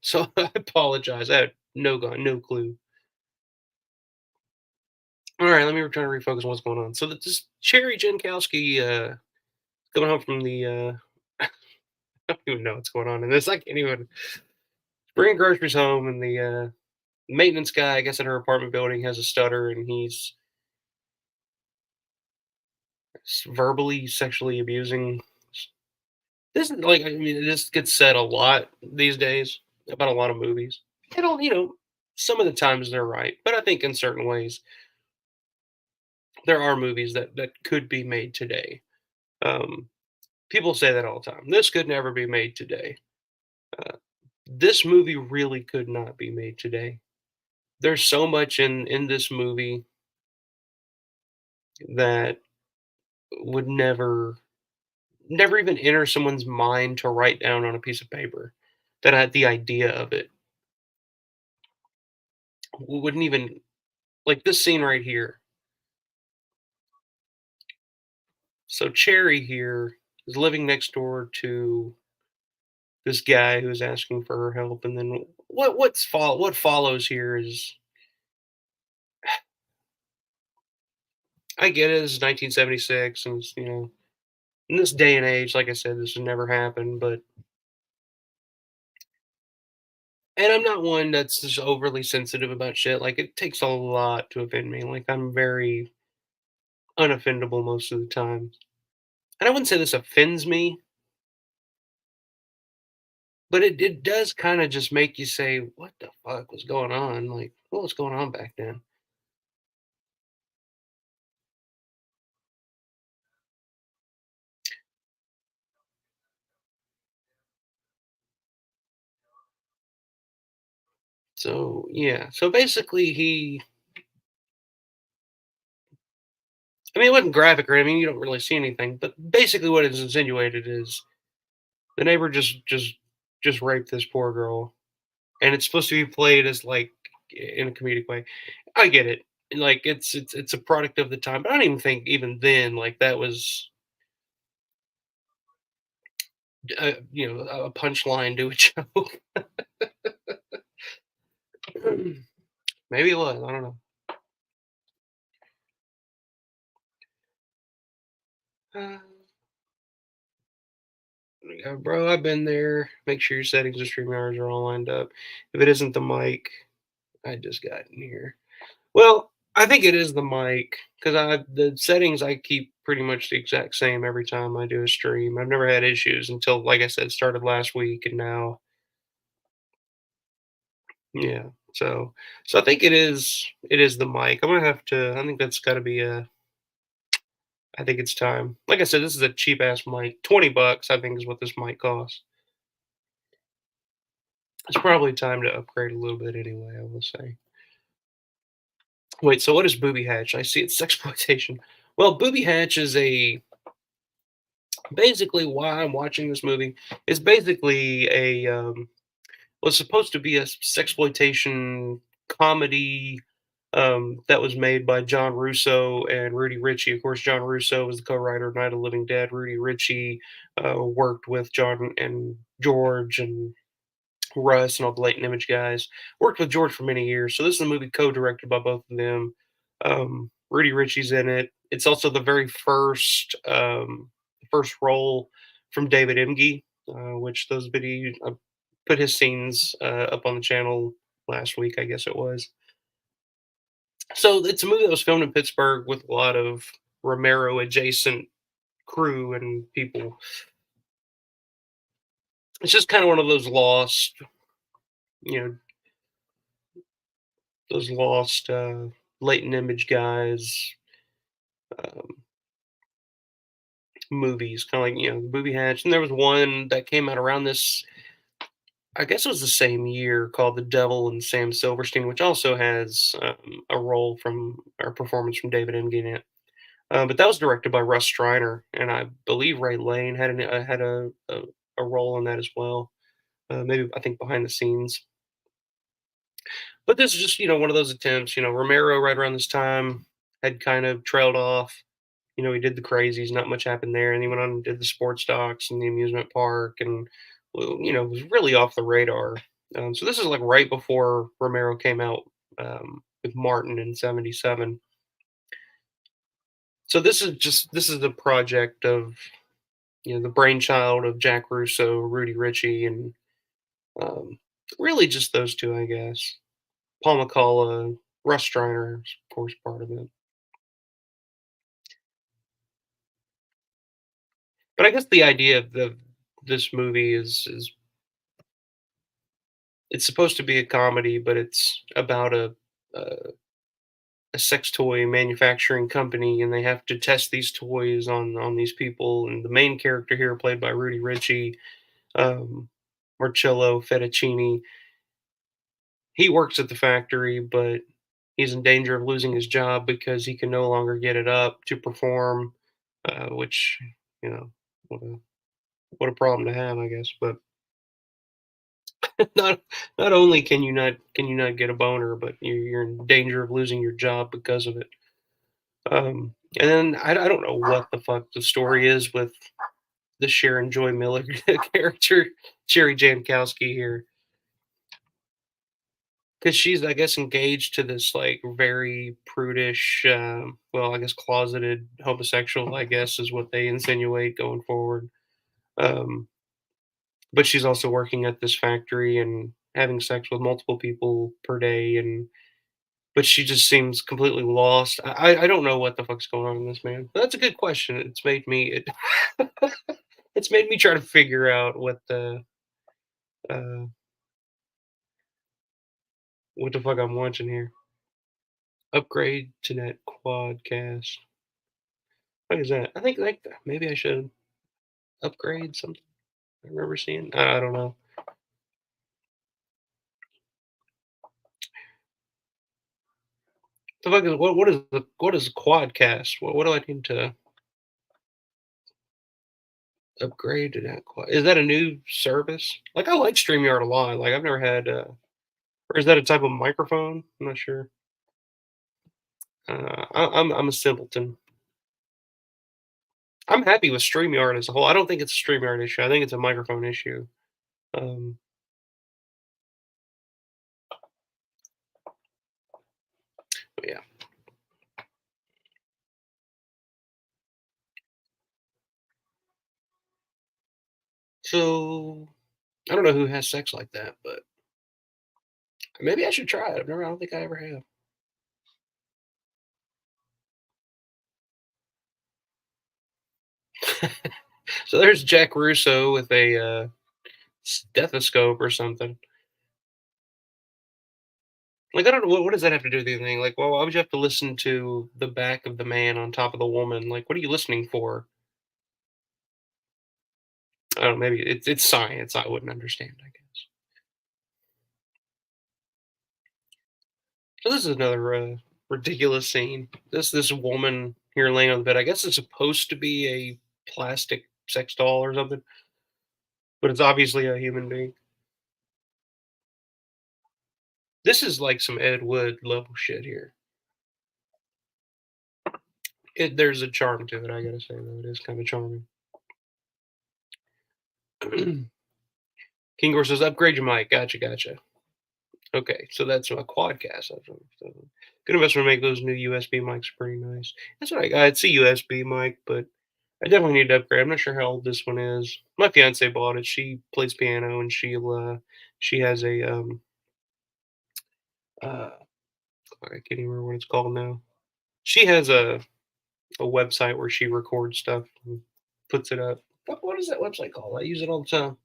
So I apologize. I had no clue. All right, let me try to refocus on what's going on. So this Cherry Jankowski coming home from the I don't even know what's going on in this. I can't even bring groceries home, and the maintenance guy, I guess, at her apartment building has a stutter, and he's verbally sexually abusing. This is like, I mean, this gets said a lot these days about a lot of movies. I don't, some of the times they're right, but I think in certain ways there are movies that could be made today. People say that all the time. This could never be made today. This movie really could not be made today. There's so much in this movie that would never even enter someone's mind to write down on a piece of paper. That had the idea of it wouldn't even, like, this scene right here. So Cherry here is living next door to this guy who's asking for her help, and then what follows here is, I get it, it's 1976, and in this day and age, like I said, this would never happen. But and I'm not one that's just overly sensitive about shit. Like, it takes a lot to offend me. Like, I'm very unoffendable most of the time. And I wouldn't say this offends me, but it does kind of just make you say, what the fuck was going on? Like, what was going on back then? So yeah, so basically I mean, it wasn't graphic or I mean, you don't really see anything, but basically what is insinuated is the neighbor just raped this poor girl, and it's supposed to be played as like in a comedic way. I get it. And, like it's a product of the time, but I don't even think even then like that was a punchline to a joke. Maybe it was. I don't know. Uh, yeah, bro, I've been there. Make sure your settings and stream hours are all lined up. If it isn't the mic, I just got in here. Well, I think it is the mic because I the settings I keep pretty much the exact same every time I do a stream. I've never had issues until, like I said, started last week, and now, yeah. So I think it is the mic. I'm gonna have to. I think that's got to be a. I think it's time. Like I said, this is a cheap ass mic. $20, I think, is what this mic costs. It's probably time to upgrade a little bit anyway. I will say. Wait, so what is Booby Hatch? I see it's sexploitation. Well, Booby Hatch is a basically why I'm watching this movie is basically a was supposed to be a sexploitation comedy that was made by John Russo and Rudy Ricci. Of course, John Russo was the co-writer of Night of the Living Dead. Rudy Ricci worked with John and George and Russ and all the Laine Image guys. Worked with George for many years. So this is a movie co-directed by both of them. Rudy Ricci's in it. It's also the very first role from David Emge, which those video put his scenes up on the channel last week, I guess it was. So it's a movie that was filmed in Pittsburgh with a lot of Romero adjacent crew and people. It's just kind of one of those lost, you know, those lost latent image guys um, movies, kind of like Booby Hatch. And there was one that came out around this. I guess it was the same year called The Devil and Sam Silverstein, which also has a role from or performance from David Emge in it. But that was directed by Russ Streiner, and I believe Ray Lane had a role in that as well. Maybe I think behind the scenes. But this is just one of those attempts. Romero right around this time had kind of trailed off. He did the crazies, not much happened there, and he went on and did the sports docks and the amusement park, and well, was really off the radar. So this is like right before Romero came out with Martin in '77. So this is the project of the brainchild of Jack Russo, Rudy Ricci, and um, really just those two, I guess. Paul McCullough, Russ Streiner, is, of course, part of it. But I guess the idea of this movie is it's supposed to be a comedy, but it's about a, a sex toy manufacturing company, and they have to test these toys on these people. And the main character here, played by Rudy Ricci, um, Marcello Fettuccini, he works at the factory, but he's in danger of losing his job because he can no longer get it up to perform, which you know what a what a problem to have, I guess. But not not only can you not get a boner, but you're in danger of losing your job because of it. And then I don't know what the fuck the story is with the Sharon Joy Miller character, Cherry Jankowski here, because she's I guess engaged to this like very prudish, well I guess closeted homosexual, I guess is what they insinuate going forward. Um, but she's also working at this factory and having sex with multiple people per day, and but she just seems completely lost. I don't know what the fuck's going on in this, man. That's a good question. It's made me try to figure out uh what the fuck I'm watching here. Upgrade to net quadcast. What is that? I think like maybe I should upgrade something. I remember seeing. I don't know. So like, what is Quadcast? What do I need to upgrade to that? Is that a new service? Like I like StreamYard a lot. Like I've never had. Or is that a type of microphone? I'm not sure. I'm a simpleton. I'm happy with StreamYard as a whole. I don't think it's a StreamYard issue. I think it's a microphone issue. Um, but yeah. So I don't know who has sex like that, but maybe I should try it. I don't think I ever have. So there's Jack Russo with a stethoscope or something. Like I don't know what does that have to do with anything. Like, well, why would you have to listen to the back of the man on top of the woman? Like, what are you listening for? I don't know. Maybe it's science. I wouldn't understand. I guess. So this is another ridiculous scene. This woman here laying on the bed. I guess it's supposed to be a plastic sex doll or something, but it's obviously a human being. This is like some Ed Wood level shit here. There's a charm to it, I gotta say though. It is kind of charming. King Gore says, "Upgrade your mic." Gotcha, gotcha. Okay, so that's a quadcast. So good investment to make those new USB mics pretty nice. That's what I got. It's a USB mic, but I definitely need to upgrade. I'm not sure how old this one is. My fiance bought it. She plays piano and she has a uh I can't even remember what it's called now. She has a website where she records stuff and puts it up. What is that website called? I use it all the time.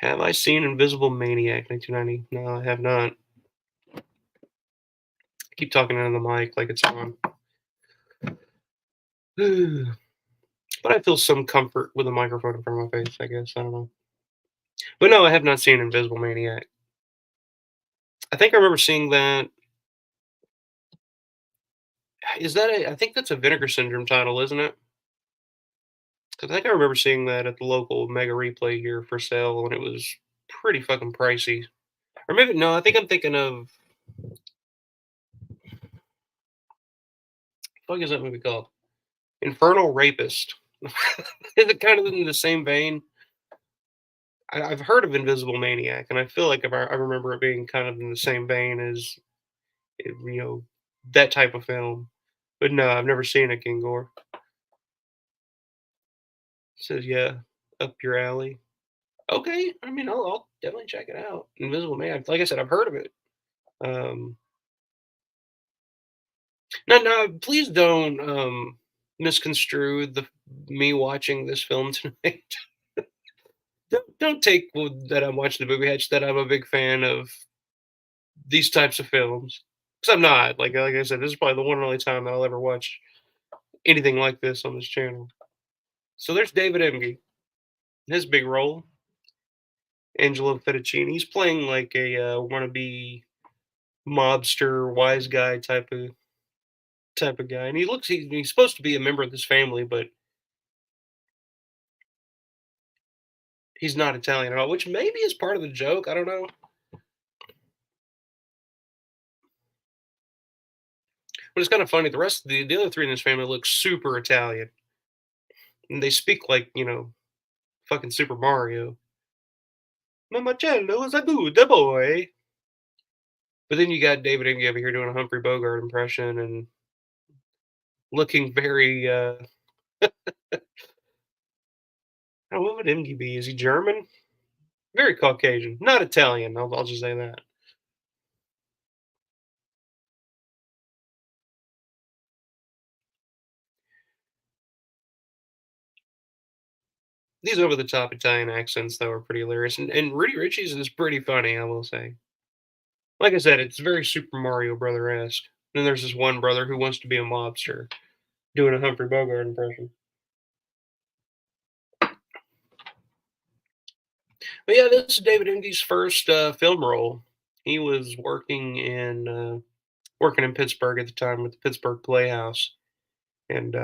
Have I seen Invisible Maniac 1990? No, I have not. Keep talking into the mic like it's on. But I feel some comfort with a microphone in front of my face, I guess. I don't know. But no, I have not seen Invisible Maniac. I think I remember seeing that. Is that I think that's a Vinegar Syndrome title, isn't it? 'Cause I think I remember seeing that at the local Mega Replay here for sale, and it was pretty fucking pricey. Or maybe no, I think I'm thinking of what is that movie called? Infernal Rapist. Is it kind of in the same vein? I've heard of Invisible Maniac, and I feel like if I remember it being kind of in the same vein as that type of film. But no, I've never seen it, King Gore. Says yeah, up your alley. Okay, I mean I'll definitely check it out. Invisible Man, like I said, I've heard of it. Um, no, please don't misconstrue the me watching this film tonight. Don't take that I'm watching the Booby Hatch that I'm a big fan of these types of films because I'm not. Like I said, this is probably the one and only time that I'll ever watch anything like this on this channel. So there's David Emge, his big role, Angelo Fettuccine. He's playing like a wannabe mobster, wise guy type of guy, and he's supposed to be a member of this family, but he's not Italian at all, which maybe is part of the joke. I don't know. But it's kind of funny. The rest of the other three in this family look super Italian, and they speak like fucking Super Mario. Mamacello is a good boy. But then you got David Emge over here doing a Humphrey Bogart impression and looking very. What would Emge be? Is he German? Very Caucasian, not Italian. I'll just say that. These over the top Italian accents though are pretty hilarious, and Rudy Ricci's is pretty funny. I will say. Like I said, it's very Super Mario Brother esque. Then there's this one brother who wants to be a mobster, doing a Humphrey Bogart impression. But yeah, this is David Emge's first film role. He was working in Pittsburgh at the time with the Pittsburgh Playhouse, and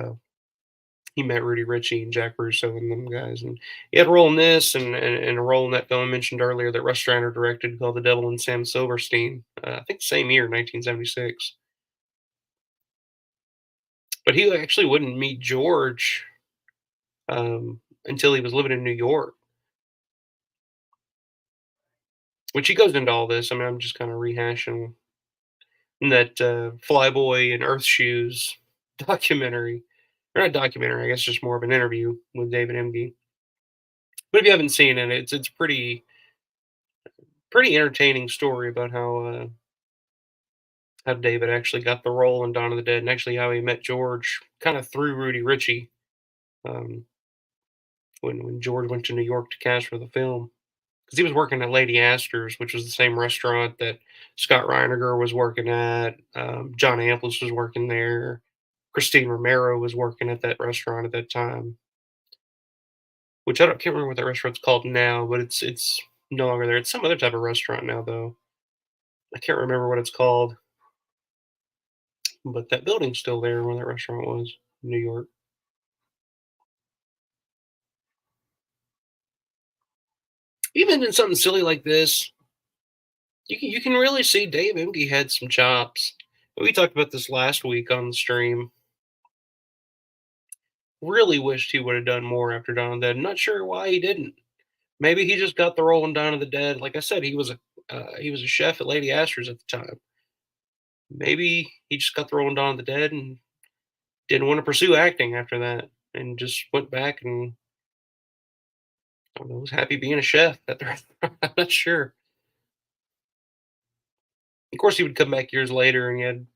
he met Rudy Ricci and Jack Russo and them guys. And he had a role in this and a role in that film I mentioned earlier that Russ Streiner directed called The Devil and Sam Silverstein. I think the same year, 1976. But he actually wouldn't meet George until he was living in New York, which he goes into all this. I mean, I'm just kind of rehashing that Flyboy and Earth Shoes documentary. Or not documentary, I guess just more of an interview with David Emge. But if you haven't seen it, it's pretty entertaining story about how David actually got the role in Dawn of the Dead, and actually how he met George kind of through Rudy Ricci um, when George went to New York to cast for the film because he was working at Lady Astor's, which was the same restaurant that Scott Reiniger was working at. John Amplis was working there. Christine Romero was working at that restaurant at that time, which can't remember what that restaurant's called now, but it's no longer there. It's some other type of restaurant now, though. I can't remember what it's called, but that building's still there where that restaurant was in New York. Even in something silly like this, you can really see Dave Emge had some chops. We talked about this last week on the stream. Really wished he would have done more after Dawn of the Dead. Not sure why he didn't. Maybe he just got the role in Dawn of the Dead. Like I said, he was a chef at Lady Astor's at the time. Maybe he just got the role in Dawn of the Dead and didn't want to pursue acting after that, and just went back and I don't know, was happy being a chef at the restaurant. I'm not sure. Of course, he would come back years later and he had a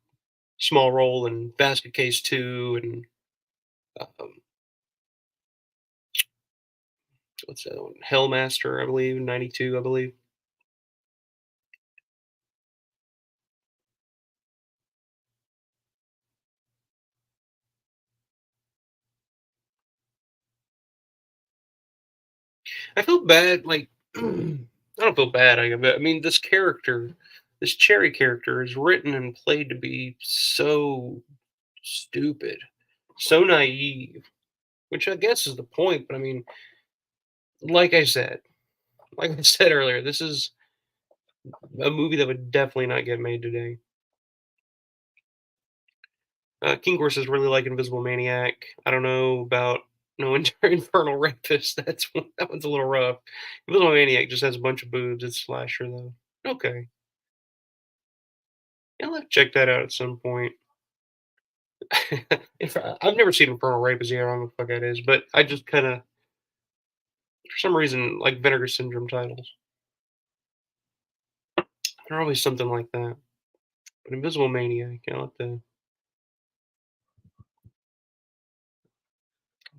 small role in Basket Case 2 and um, what's that one? Hellmaster, I believe, 92, I believe. I feel bad, like, I don't feel bad. I mean, this Cherry character, is written and played to be so stupid, so naive, which I guess is the point. But I mean, like I said, like I said earlier, this is a movie that would definitely not get made today. King Horse is really like Invisible Maniac. I don't know about no Infernal Rapist. That one's a little rough. Invisible Maniac just has a bunch of boobs. It's slasher though. Okay, yeah, I'll have to check that out at some point. I've never seen Infernal Rapist yet. I don't know what the fuck that is, but I just kind of, for some reason, like Vinegar Syndrome titles. They're always something like that. But Invisible Maniac, I'll have to. I'm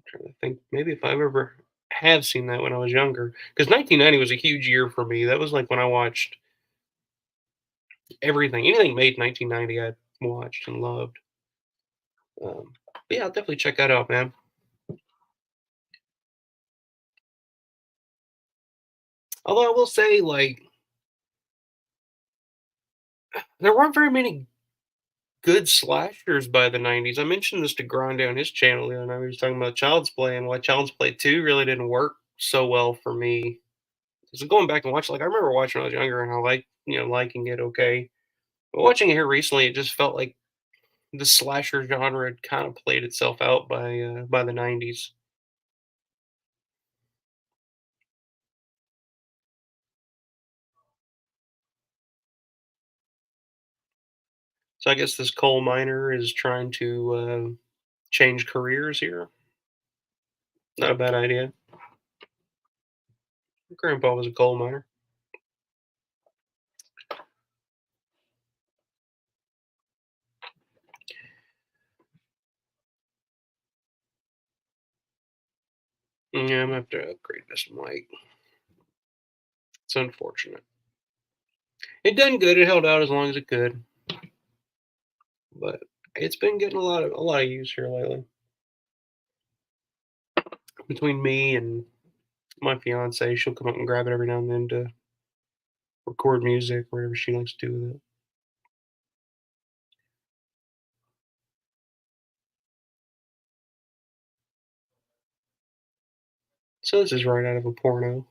trying to think. Maybe if I've ever have seen that when I was younger, because 1990 was a huge year for me. That was like when I watched everything, anything made in 1990, I watched and loved. But yeah, I'll definitely check that out, man. Although I will say, like, there weren't very many good slashers by the 90s. I mentioned this to Grind on his channel the other night. We was talking about Child's Play and why Child's Play 2 really didn't work so well for me. So going back and watching, like, I remember watching when I was younger and I liking it okay. But watching it here recently, it just felt like the slasher genre had kind of played itself out by the 90s. So I guess this coal miner is trying to change careers here. Not a bad idea. Grandpa was a coal miner. Yeah, I'm gonna have to upgrade this mic. It's unfortunate. It done good. It held out as long as it could, but it's been getting a lot of use here lately. Between me and My fiance, she'll come up and grab it every now and then to record music or whatever she likes to do with it. So this is right out of a porno.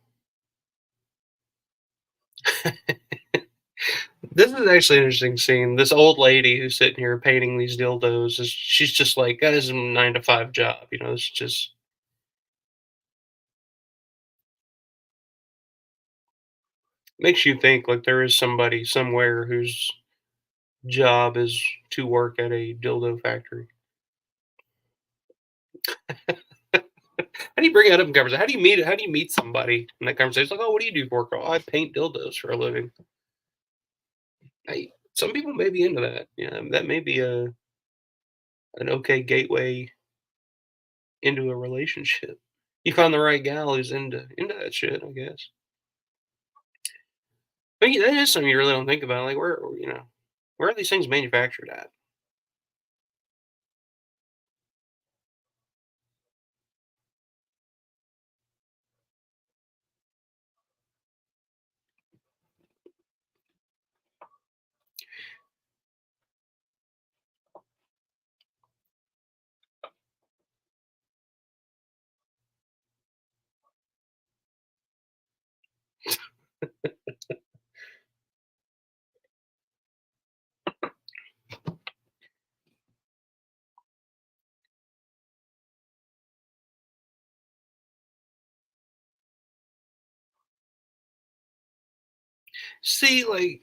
This is actually an interesting scene. This old lady who's sitting here painting these dildos she's just like, that is a 9 to 5 job, it's just makes you think like there is somebody somewhere whose job is to work at a dildo factory. How do you bring that up in conversation? How do you meet somebody in that conversation? It's like, oh, what do you do for work? Oh, I paint dildos for a living. Some people may be into that. Yeah, that may be an okay gateway into a relationship. You find the right gal who's into that shit, I guess. But yeah, that is something you really don't think about. Like where are these things manufactured at? See, like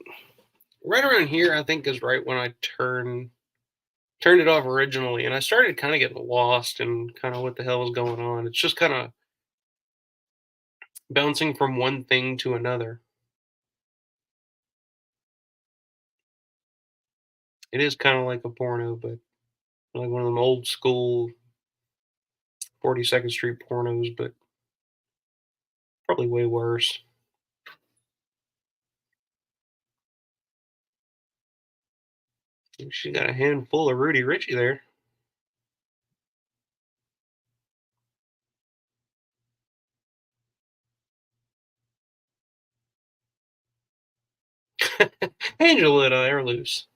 right around here, I think is right when I turned it off originally, and I started kind of getting lost and kind of what the hell was going on. It's just kind of bouncing from one thing to another. It is kind of like a porno, but like one of them old school 42nd Street pornos, but probably way worse. She got a handful of Rudy Ricci there. Angela air loose.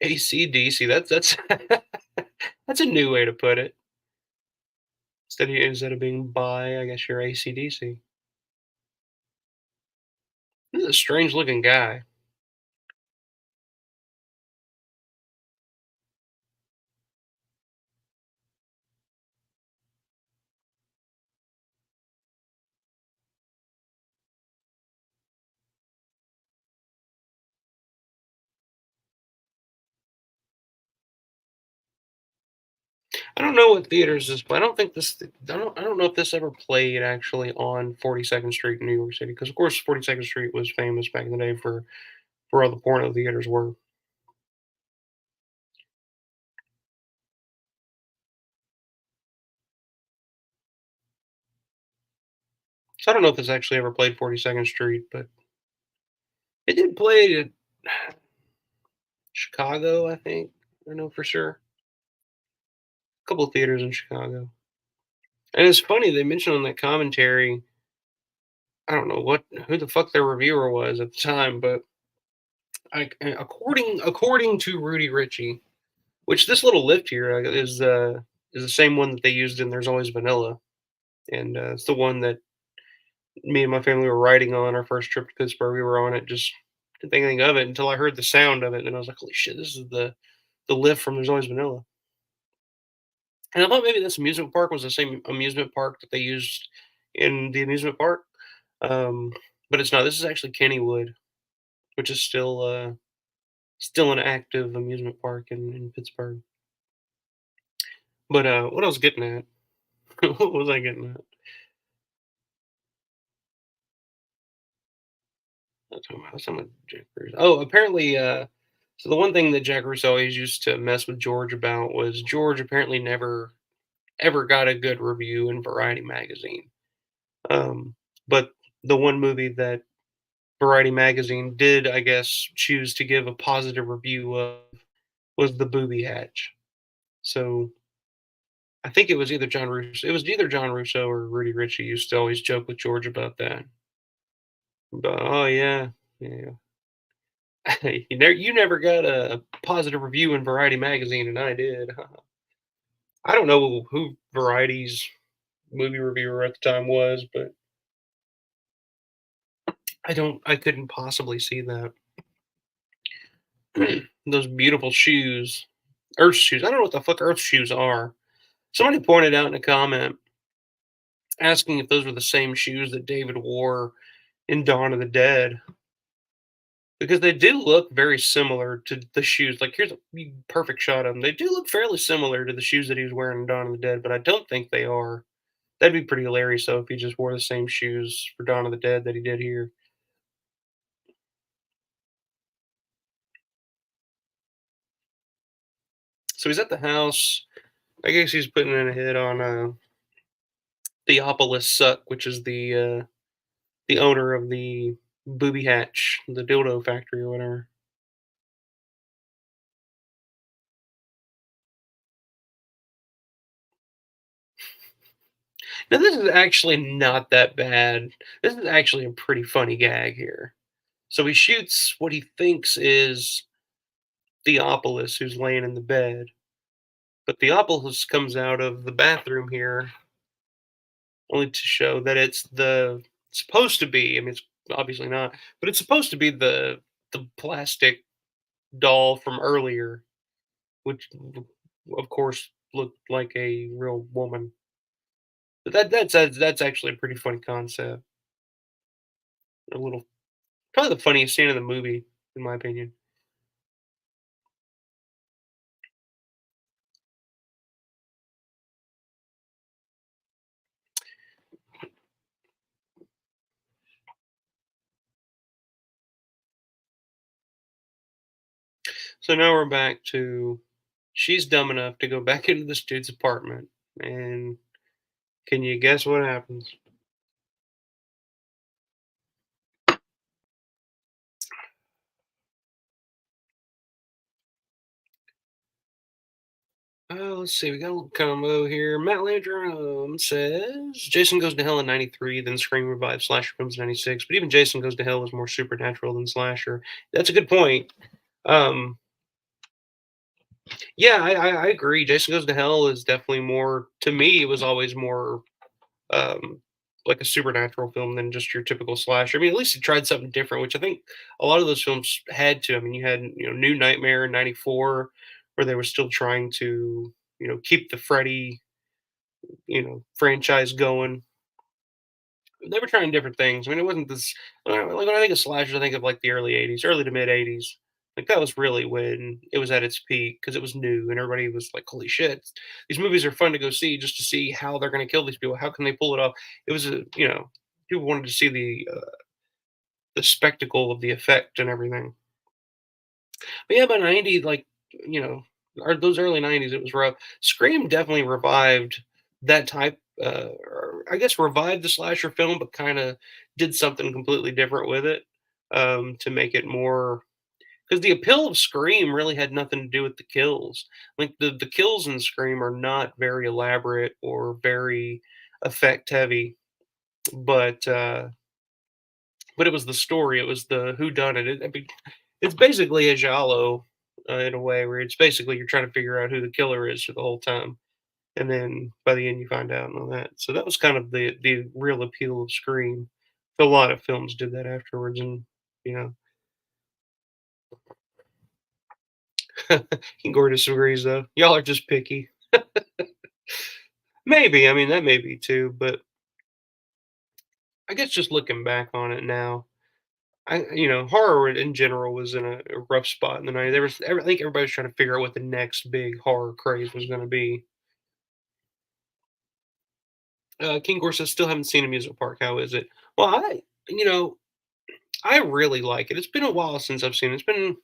ACDC. That's that's a new way to put it. Instead of being bi, I guess you're ACDC. This is a strange looking guy. I don't know what theaters this play. I don't think this. I don't know if this ever played actually on 42nd Street in New York City, because of course 42nd Street was famous back in the day for all the porno theaters were. So I don't know if this actually ever played 42nd Street, but it did play at Chicago, I think. I know for sure. A couple of theaters in Chicago. And it's funny they mentioned on that commentary. I don't know who the fuck their reviewer was at the time, but according to Rudy Ricci, which this little lift here is the same one that they used in There's Always Vanilla, and it's the one that me and my family were riding on our first trip to Pittsburgh. We were on it, just didn't think anything of it until I heard the sound of it, and I was like, "Holy shit, this is the lift from There's Always Vanilla." And I thought maybe this amusement park was the same amusement park that they used in the amusement park, um, but it's not. This is actually Kennywood, which is still an active amusement park in Pittsburgh. But what I was getting at, what was I getting at? That's talking about Jack Russo. Oh, apparently, so the one thing that Jack Russo always used to mess with George about was George apparently never ever got a good review in Variety magazine. Um, but the one movie that Variety magazine did, I guess, choose to give a positive review of was the Booby Hatch. So I think it was either John Russo. It was either John Russo or Rudy Ricci used to always joke with George about that. But oh yeah, yeah. You never got a positive review in Variety magazine, and I did. I don't know who Variety's movie reviewer at the time was, but I couldn't possibly see that. Those beautiful shoes, Earth shoes. I don't know what the fuck Earth shoes are. Somebody pointed out in a comment asking if those were the same shoes that David wore in Dawn of the Dead. Because they do look very similar to the shoes. Like, here's a perfect shot of them. They do look fairly similar to the shoes that he was wearing in Dawn of the Dead, but I don't think they are. That'd be pretty hilarious, though, if he just wore the same shoes for Dawn of the Dead that he did here. So he's at the house. I guess he's putting in a hit on Theopolis Suck, which is the owner of the Booby Hatch, the dildo factory or whatever. Now, this is actually not that bad. This is actually a pretty funny gag here. So he shoots what he thinks is Theopolis, who's laying in the bed. But Theopolis comes out of the bathroom here only to show that it's the supposed to be, I mean, it's obviously not, but it's supposed to be the plastic doll from earlier, which of course looked like a real woman. But that's actually a pretty funny concept. A little, probably the funniest scene in the movie, in my opinion. So now we're back to she's dumb enough to go back into this dude's apartment, and can you guess what happens? Let's see. We got a little combo here. Matt Landrum says Jason Goes to Hell in '93, then Scream revived slasher films in '96. But even Jason Goes to Hell was more supernatural than slasher. That's a good point. Um, yeah, I agree. Jason Goes to Hell is definitely more. To me, it was always more um, like a supernatural film than just your typical slasher. I mean, at least he tried something different, which I think a lot of those films had to. I mean, you had New Nightmare in '94, where they were still trying to keep the Freddy franchise going. They were trying different things. I mean, it wasn't this like when I think of slashers, I think of like the early '80s, early to mid '80s. Like that was really when it was at its peak because it was new and everybody was like, "Holy shit, these movies are fun to go see just to see how they're going to kill these people. How can they pull it off?" It was a people wanted to see the spectacle of the effect and everything. But yeah, by '90, like or those early '90s, it was rough. Scream definitely revived that type. Or I guess revived the slasher film, but kind of did something completely different with it to make it more. Because the appeal of Scream really had nothing to do with the kills. Like the kills in Scream are not very elaborate or very effect heavy, but it was the story. It was the who done it. I mean, it's basically a giallo in a way where it's basically you're trying to figure out who the killer is for the whole time, and then by the end you find out and all that. So that was kind of the real appeal of Scream. A lot of films did that afterwards, and you know, Igor disagrees though. Y'all are just picky. Maybe I mean that may be too, but I guess just looking back on it now, horror in general was in a rough spot in the '90s. I think everybody was trying to figure out what the next big horror craze was going to be. King Gore says, "Still haven't seen Amusement Park. How is it?" Well, I really like it. It's been a while since I've seen it. It's been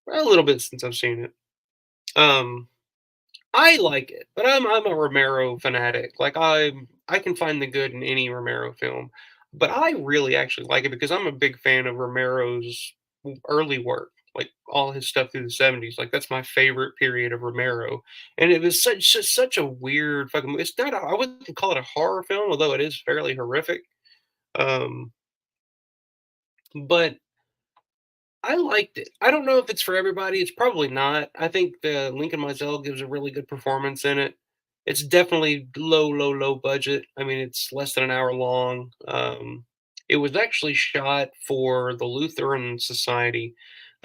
a little bit since I've seen it. Um, I like it, but I'm a Romero fanatic. Like I can find the good in any Romero film, but I really actually like it because I'm a big fan of Romero's early work. like all his stuff through the 70s. Like that's my favorite period of Romero. And it was such a weird fucking it's not I wouldn't call it a horror film, although it is fairly horrific. Um but I liked it. I don't know if it's for everybody. It's probably not. I think the Lincoln Mizell gives a really good performance in it. It's definitely low budget. I mean, it's less than an hour long. It was actually shot for the Lutheran Society,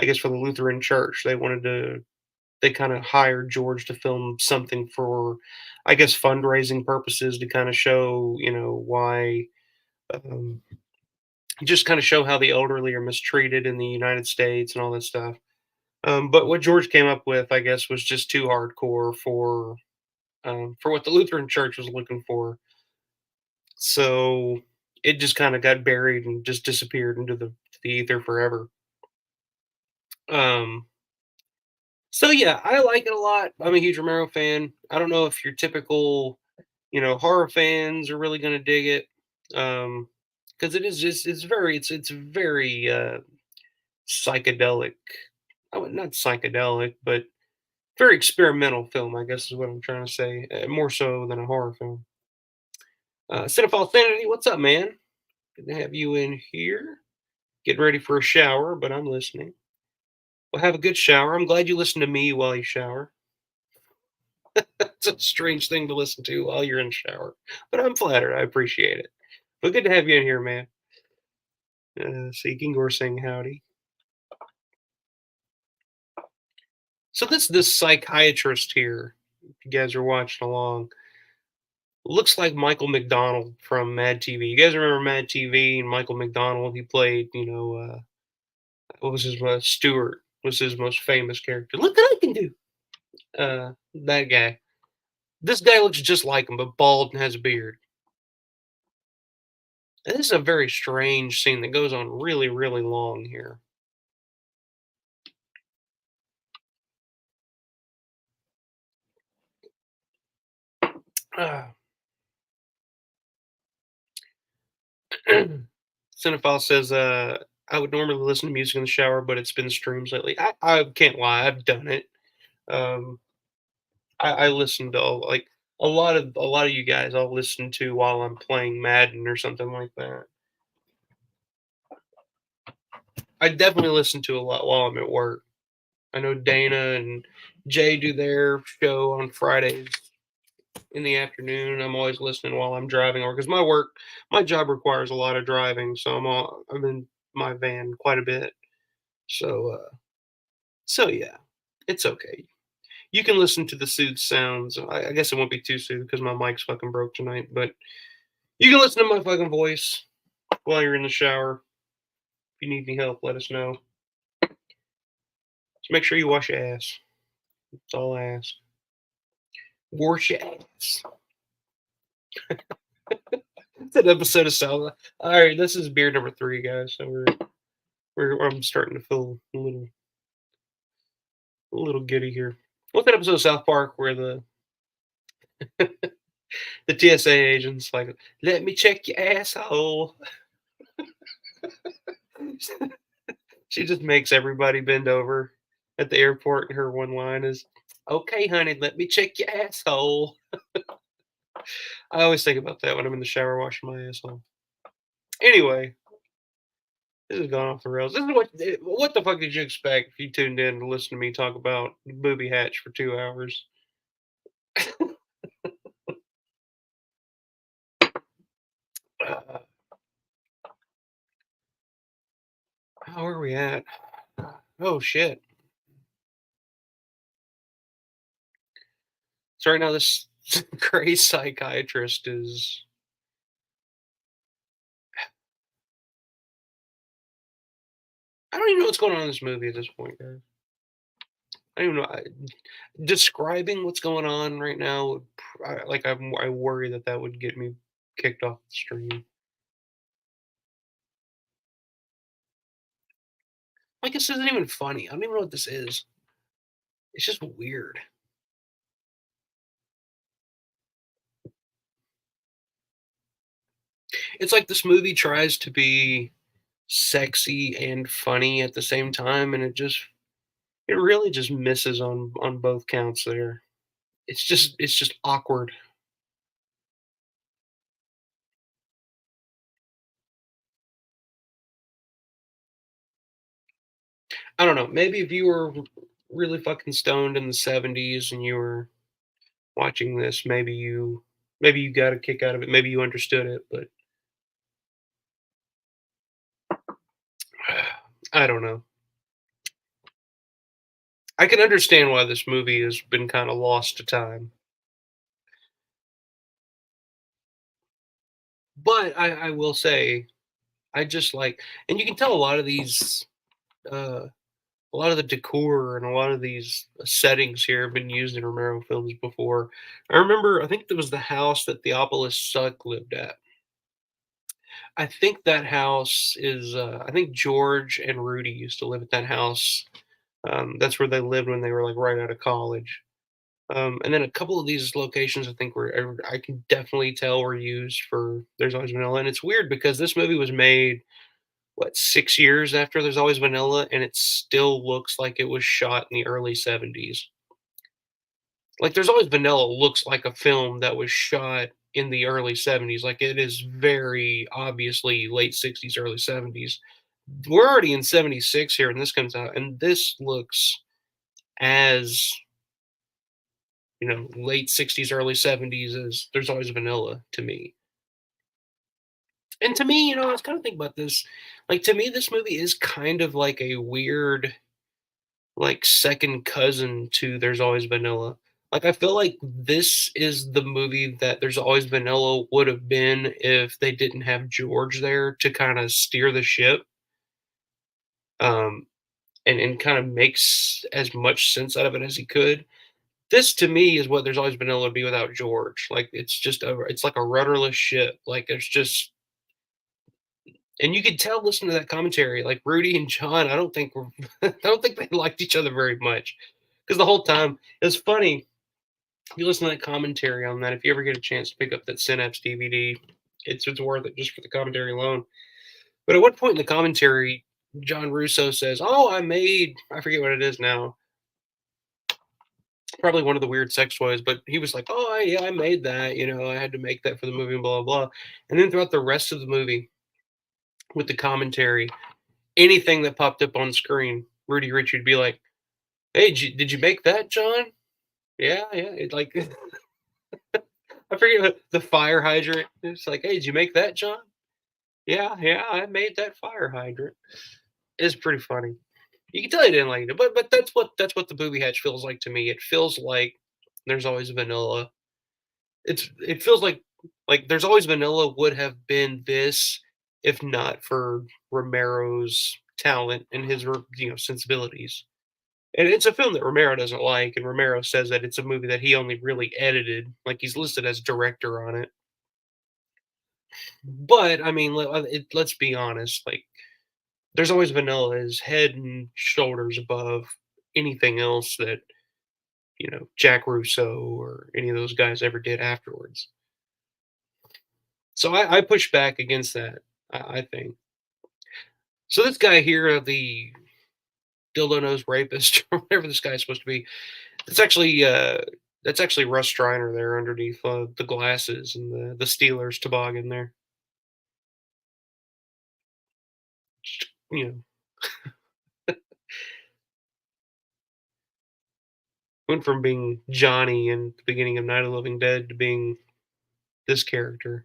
I guess for the Lutheran Church. They kind of hired George to film something for, I guess, fundraising purposes to kind of show, why um, just kind of show how the elderly are mistreated in the United States and all this stuff. But what George came up with, I guess, was just too hardcore for what the Lutheran Church was looking for. So it just kind of got buried and just disappeared into the ether forever. Um, so yeah, I like it a lot. I'm a huge Romero fan. I don't know if your typical, horror fans are really going to dig it. Because it is just it's very psychedelic. Not psychedelic, but very experimental film, I guess is what I'm trying to say. More so than a horror film. Cinephile Sanity, what's up, man? Good to have you in here. Getting ready for a shower, but I'm listening. Well, have a good shower. I'm glad you listen to me while you shower. It's a strange thing to listen to while you're in the shower, but I'm flattered. I appreciate it. But good to have you in here, man. Seeking or saying howdy. So this psychiatrist here, if you guys are watching along, looks like Michael McDonald from Mad TV. You guys remember Mad TV and Michael McDonald? He played, what was his Stewart was his most famous character. Look what I can do. That guy. This guy looks just like him, but bald and has a beard. And this is a very strange scene that goes on really, really long here. Uh, Cinephile says, I would normally listen to music in the shower, but it's been streams lately. I can't lie, I've done it. Um, I listen to like a lot of you guys I'll listen to while I'm playing Madden or something like that. I definitely listen to a lot while I'm at work. I know Dana and Jay do their show on Fridays in the afternoon. I'm always listening while I'm driving, or because my job requires a lot of driving, so I'm in my van quite a bit. So so yeah, it's okay. You can listen to the soothed sounds. I guess it won't be too soothed because my mic's fucking broke tonight, but you can listen to my fucking voice while you're in the shower. If you need any help, let us know. Just make sure you wash your ass. That's all I ask. Wash your ass. It's an episode of South. All right, this is beer number 3, guys. So I'm starting to feel a little giddy here. What's that episode of South Park where the the TSA agent's like, "Let me check your asshole." She just makes everybody bend over at the airport, and her one line is, "Okay, honey, let me check your asshole." I always think about that when I'm in the shower washing my asshole. Anyway, this has gone off the rails. This is what the fuck did you expect if you tuned in to listen to me talk about Booby Hatch for 2 hours? Uh, how are we at? Oh shit! So right now this crazy psychiatrist is. I don't even know what's going on in this movie at this point, guys. I don't even know. Describing what's going on right now, I worry that would get me kicked off the stream. Like this isn't even funny. I don't even know what this is. It's just weird. It's like this movie tries to be sexy and funny at the same time, and it just It really just misses on both counts there. It's just awkward. I don't know. Maybe if you were really fucking stoned in the '70s and you were watching this, maybe you got a kick out of it. Maybe you understood it, but I don't know. I can understand why this movie has been kind of lost to time. But I will say, I just like, and you can tell uh, a lot of the decor and a lot of these settings here have been used in Romero films before. I remember, I think there was the house that Theopolis Suck lived at. I think that house is, I think George and Rudy used to live at that house. That's where they lived when they were like right out of college. And then a couple of these locations, I think were I can definitely tell were used for There's Always Vanilla, and it's weird because this movie was made what 6 years after There's Always Vanilla, and it still looks like it was shot in the early '70s. Like There's Always Vanilla looks like a film that was shot in the early '70s. Like it is very obviously late '60s, early '70s. We're already in '76 here, and this comes out, and this looks as late '60s, early '70s as There's Always Vanilla to me. And to me, I was kind of thinking about this. Like to me, this movie is kind of like a weird, like second cousin to There's Always Vanilla. Like I feel like this is the movie that There's Always Vanilla would have been if they didn't have George there to kind of steer the ship. Um, and kind of makes as much sense out of it as he could. This to me is what There's Always Vanilla would be without George. Like it's like a rudderless ship. Like it's just, and you could tell listening to that commentary, like Rudy and John, I don't think I don't think they liked each other very much because the whole time it was funny. You listen to that commentary on that. If you ever get a chance to pick up that Synapse DVD, it's worth it just for the commentary alone. But at one point in the commentary, John Russo says, "Oh, I forget what it is now, probably one of the weird sex toys, but he was like, "Oh, yeah, I made that. I had to make that for the movie, and blah blah blah." And then throughout the rest of the movie, with the commentary, anything that popped up on screen, Rudy Ricci would be like, "Hey, did you make that, John? Yeah, yeah." It like I forget what the fire hydrant. It's like, "Hey, did you make that, John?" Yeah, yeah, I made that fire hydrant. It's pretty funny. You can tell he didn't like it, but that's what the booby hatch feels like to me. It feels like There's Always Vanilla. It feels like There's Always Vanilla would have been this if not for Romero's talent and his sensibilities. And it's a film that Romero doesn't like, and Romero says that it's a movie that he only really edited. Like he's listed as director on it. But I mean, let's be honest. Like There's Always Vanilla is head and shoulders above anything else that Jack Russo or any of those guys ever did afterwards. So I push back against that. I think so. This guy here, the dildo nose rapist or whatever this guy's supposed to be, that's actually Russ Streiner there underneath the glasses and the Steelers toboggan there. You know, went from being Johnny in the beginning of Night of the Living Dead to being this character.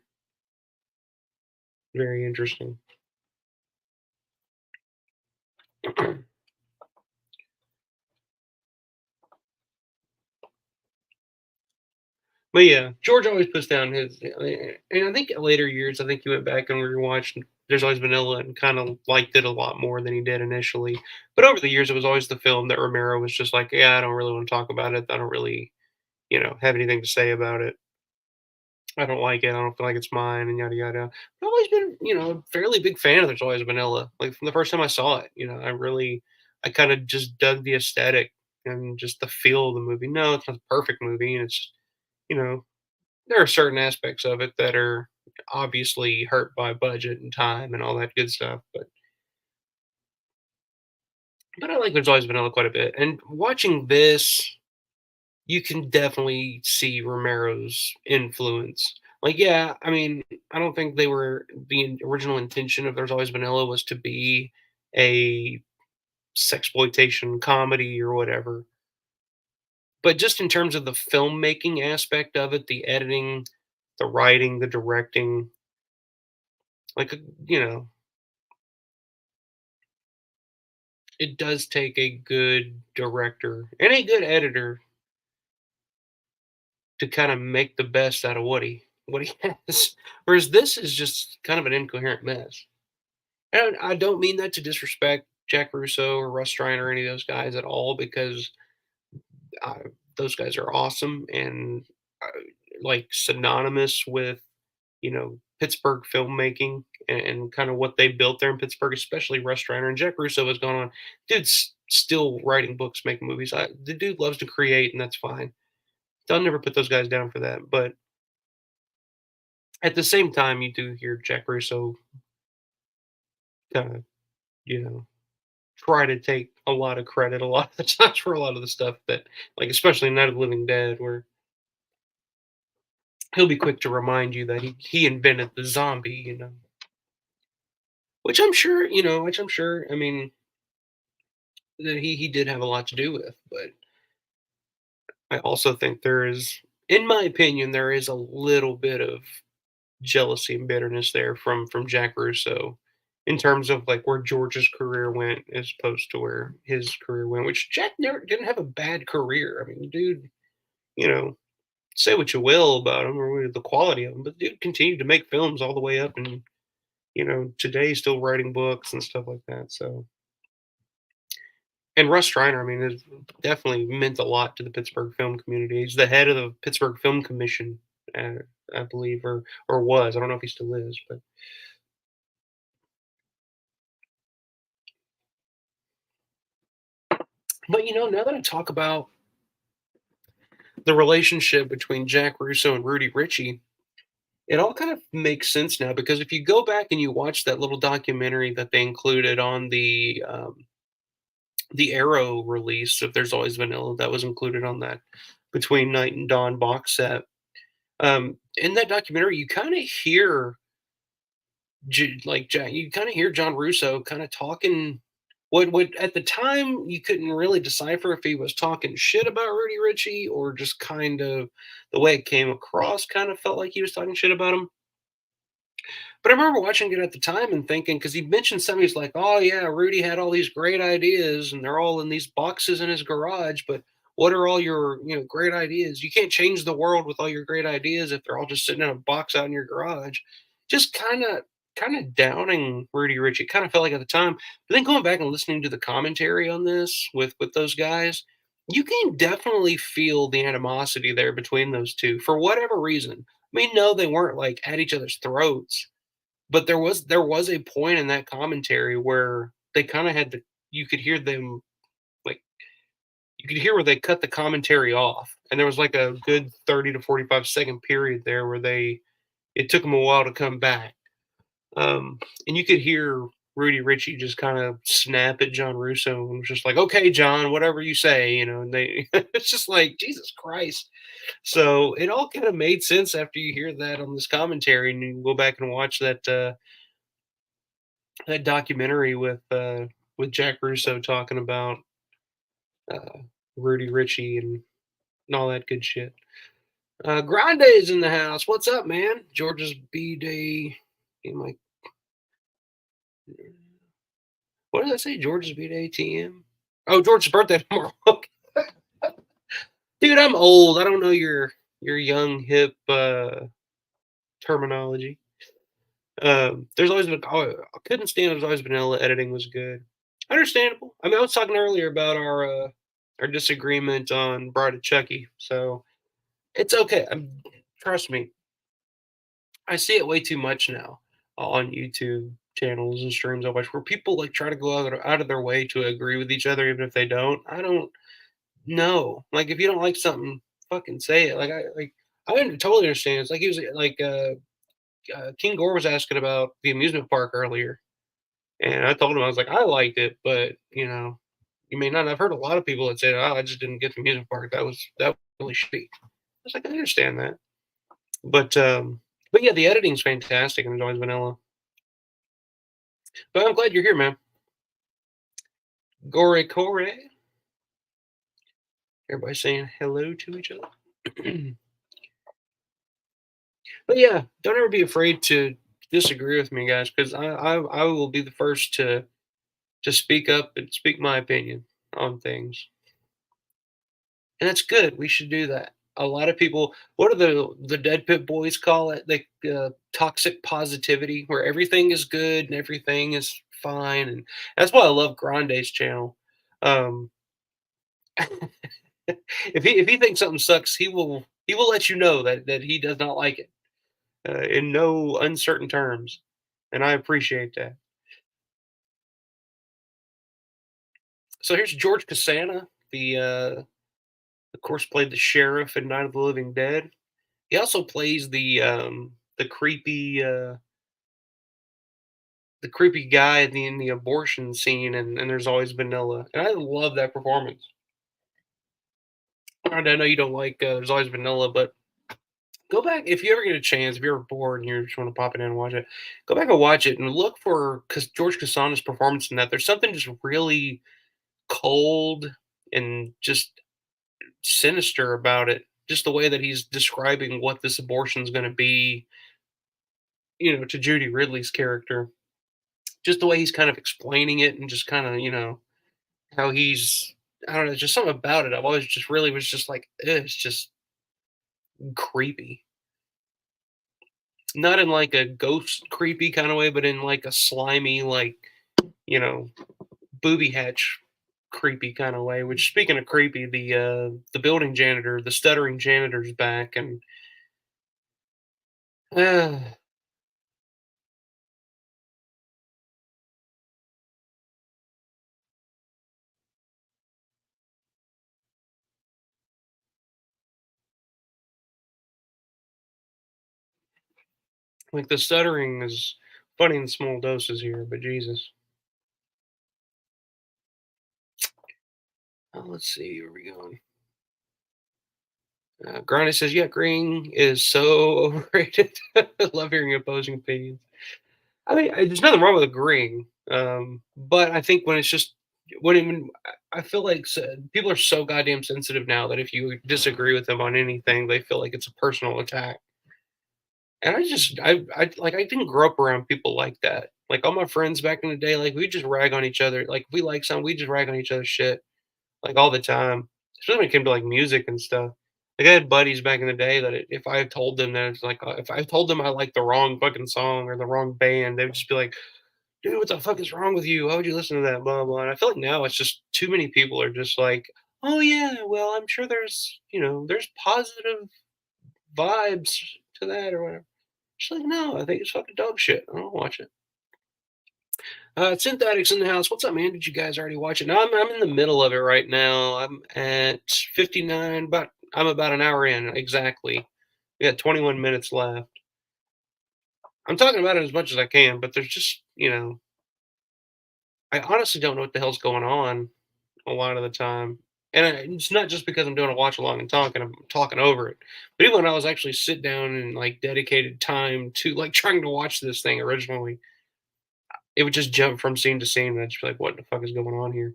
Very interesting. But yeah, George always puts down and I think in later years, I think he went back and rewatched There's Always Vanilla and kind of liked it a lot more than he did initially. But over the years, it was always the film that Romero was just like, yeah, I don't really want to talk about it. I don't really, have anything to say about it. I don't like it. I don't feel like it's mine, and yada yada. I've always been, a fairly big fan of There's Always Vanilla. Like from the first time I saw it, I kind of just dug the aesthetic and just the feel of the movie. No, it's not a perfect movie, and it's, you know, there are certain aspects of it that are obviously hurt by budget and time and all that good stuff. But But I like There's Always Vanilla quite a bit. And watching this, you can definitely see Romero's influence. Like, yeah, I mean, I don't think the original intention of There's Always Vanilla was to be a sexploitation comedy or whatever. But just in terms of the filmmaking aspect of it, the editing, the writing, the directing, like, you know, it does take a good director and a good editor to kind of make the best out of what he has. Whereas this is just kind of an incoherent mess. And I don't mean that to disrespect Jack Russo or Russ Streiner or any of those guys at all, because uh, those guys are awesome and uh, like synonymous with Pittsburgh filmmaking and kind of what they built there in Pittsburgh, especially Russ Streiner and Jack Russo has gone on. Dude's still writing books, making movies. The dude loves to create, and that's fine. I'll never put those guys down for that. But at the same time, you do hear Jack Russo kind of, you know, try to take a lot of credit a lot of the times for a lot of the stuff that, like, especially Night of the Living Dead, where he'll be quick to remind you that he invented the zombie, which I'm sure, I mean, that he did have a lot to do with. But I also think in my opinion, there is a little bit of jealousy and bitterness there from Jack Russo in terms of like where George's career went as opposed to where his career went, which Jack never didn't have a bad career. I mean, dude, you know, say what you will about him or the quality of him, but dude continued to make films all the way up, and today still writing books and stuff like that. So, and Russ Streiner, I mean, has definitely meant a lot to the Pittsburgh film community. He's the head of the Pittsburgh Film Commission, uh, I believe, or was. I don't know if he still is, but now that I talk about the relationship between Jack Russo and Rudy Ricci, it all kind of makes sense now, because if you go back and you watch that little documentary that they included on the Arrow release of There's Always Vanilla, that was included on that Between Night and Dawn box set. In that documentary, you kind of hear you kind of hear John Russo kind of talking. What at the time you couldn't really decipher if he was talking shit about Rudy Ricci or just kind of the way it came across kind of felt like he was talking shit about him. But I remember watching it at the time and thinking, because he mentioned something, he's like, "Oh yeah, Rudy had all these great ideas, and they're all in these boxes in his garage. But what are all your great ideas? You can't change the world with all your great ideas if they're all just sitting in a box out in your garage." Just kind of downing Rudy Rich. It kind of felt like at the time. But then going back and listening to the commentary on this with those guys, you can definitely feel the animosity there between those two for whatever reason. I mean, no, they weren't like at each other's throats, but there was a point in that commentary where they kinda had to you could hear them, like, you could hear where they cut the commentary off, and there was, like, a good 30 to 45-second period there where it took them a while to come back, and you could hear Rudy Ricci just kinda snap at John Russo and was just like, "Okay, John, whatever you say," and they it's just like, Jesus Christ. So, it all kinda made sense after you hear that on this commentary and you go back and watch that documentary with Jack Russo talking about uh, Rudy Ricci and all that good shit. Grande's in the house. What's up, man? George's B Day. Like, what did I say? George's B Day TM. Oh, George's birthday tomorrow. Okay. Dude, I'm old. I don't know your young hip terminology. There's always been. Oh, I couldn't stand. There's always vanilla editing was good. Understandable. I mean, I was talking earlier about our disagreement on Bride of Chucky, so it's okay. Trust me, I see it way too much now on YouTube channels and streams I watch, where people like try to go out of their way to agree with each other, even if they don't. I don't know. Like, if you don't like something, fucking say it. I didn't totally understand. It's like he was like King Gore was asking about the amusement park earlier, and I told him I was like I liked it, but You may not. I've heard a lot of people that say, "Oh, I just didn't get the music part. That was really shitty." I was like, I understand that, but yeah, the editing's fantastic and it's always vanilla. But I'm glad you're here, man. Gore Core. Everybody saying hello to each other. But yeah, don't ever be afraid to disagree with me, guys, because I will be the first to speak up and speak my opinion on things, and that's good. We should do that. A lot of people, what do the Dead Pit Boys call it? Like toxic positivity, where everything is good and everything is fine, and that's why I love Grande's channel. Um, if he thinks something sucks, he will let you know that he does not like it in no uncertain terms, and I appreciate that. So here's George Kosana, of course played the sheriff in Night of the Living Dead. He also plays the creepy guy in the abortion scene, and there's always vanilla, and I love that performance. I know you don't like there's always vanilla, but go back if you ever get a chance. If you're bored and you just want to pop it in and watch it, go back and watch it and look for because George Kasana's performance in that. There's something just really cold and just sinister about it. Just the way that he's describing what this abortion is going to be, to Judy Ridley's character. Just the way he's kind of explaining it and just kind of, how he's, I don't know, just something about it. I've always just really was just like, it's just creepy. Not in like a ghost creepy kind of way, but in like a slimy, like, you know, booby hatch creepy kind of way. Which, speaking of creepy, the building janitor, the stuttering janitor's back, and uh, like the stuttering is funny in small doses here, but Jesus. Let's see, where are we going? Grani says, "Yeah, Green is so overrated." I love hearing opposing opinions. I mean, there's nothing wrong with agreeing, but I think when it's just when I feel like people are so goddamn sensitive now that if you disagree with them on anything, they feel like it's a personal attack. And I didn't grow up around people like that. Like all my friends back in the day, like we just rag on each other. Like if we like something, we just rag on each other's shit like all the time, especially when it came to like music and stuff. Like I had buddies back in the day that if I told them that it's like if I told them I liked the wrong fucking song or the wrong band, they would just be like, "Dude, what the fuck is wrong with you? Why would you listen to that?" Blah blah. And I feel like now it's just too many people are just like, "Oh yeah, well I'm sure there's positive vibes to that or whatever." She's like, "No, I think it's fucking dog shit. I don't watch it." Synthetics in the house. What's up, man? Did you guys already watch it? No, I'm in the middle of it right now. I'm at 59. I'm about an hour in exactly. We got 21 minutes left. I'm talking about it as much as I can, but there's just I honestly don't know what the hell's going on a lot of the time. And it's not just because I'm doing a watch along and talking. I'm talking over it. But even when I was actually sit down and like dedicated time to like trying to watch this thing originally, it would just jump from scene to scene. And I'd just be like, "What the fuck is going on here?"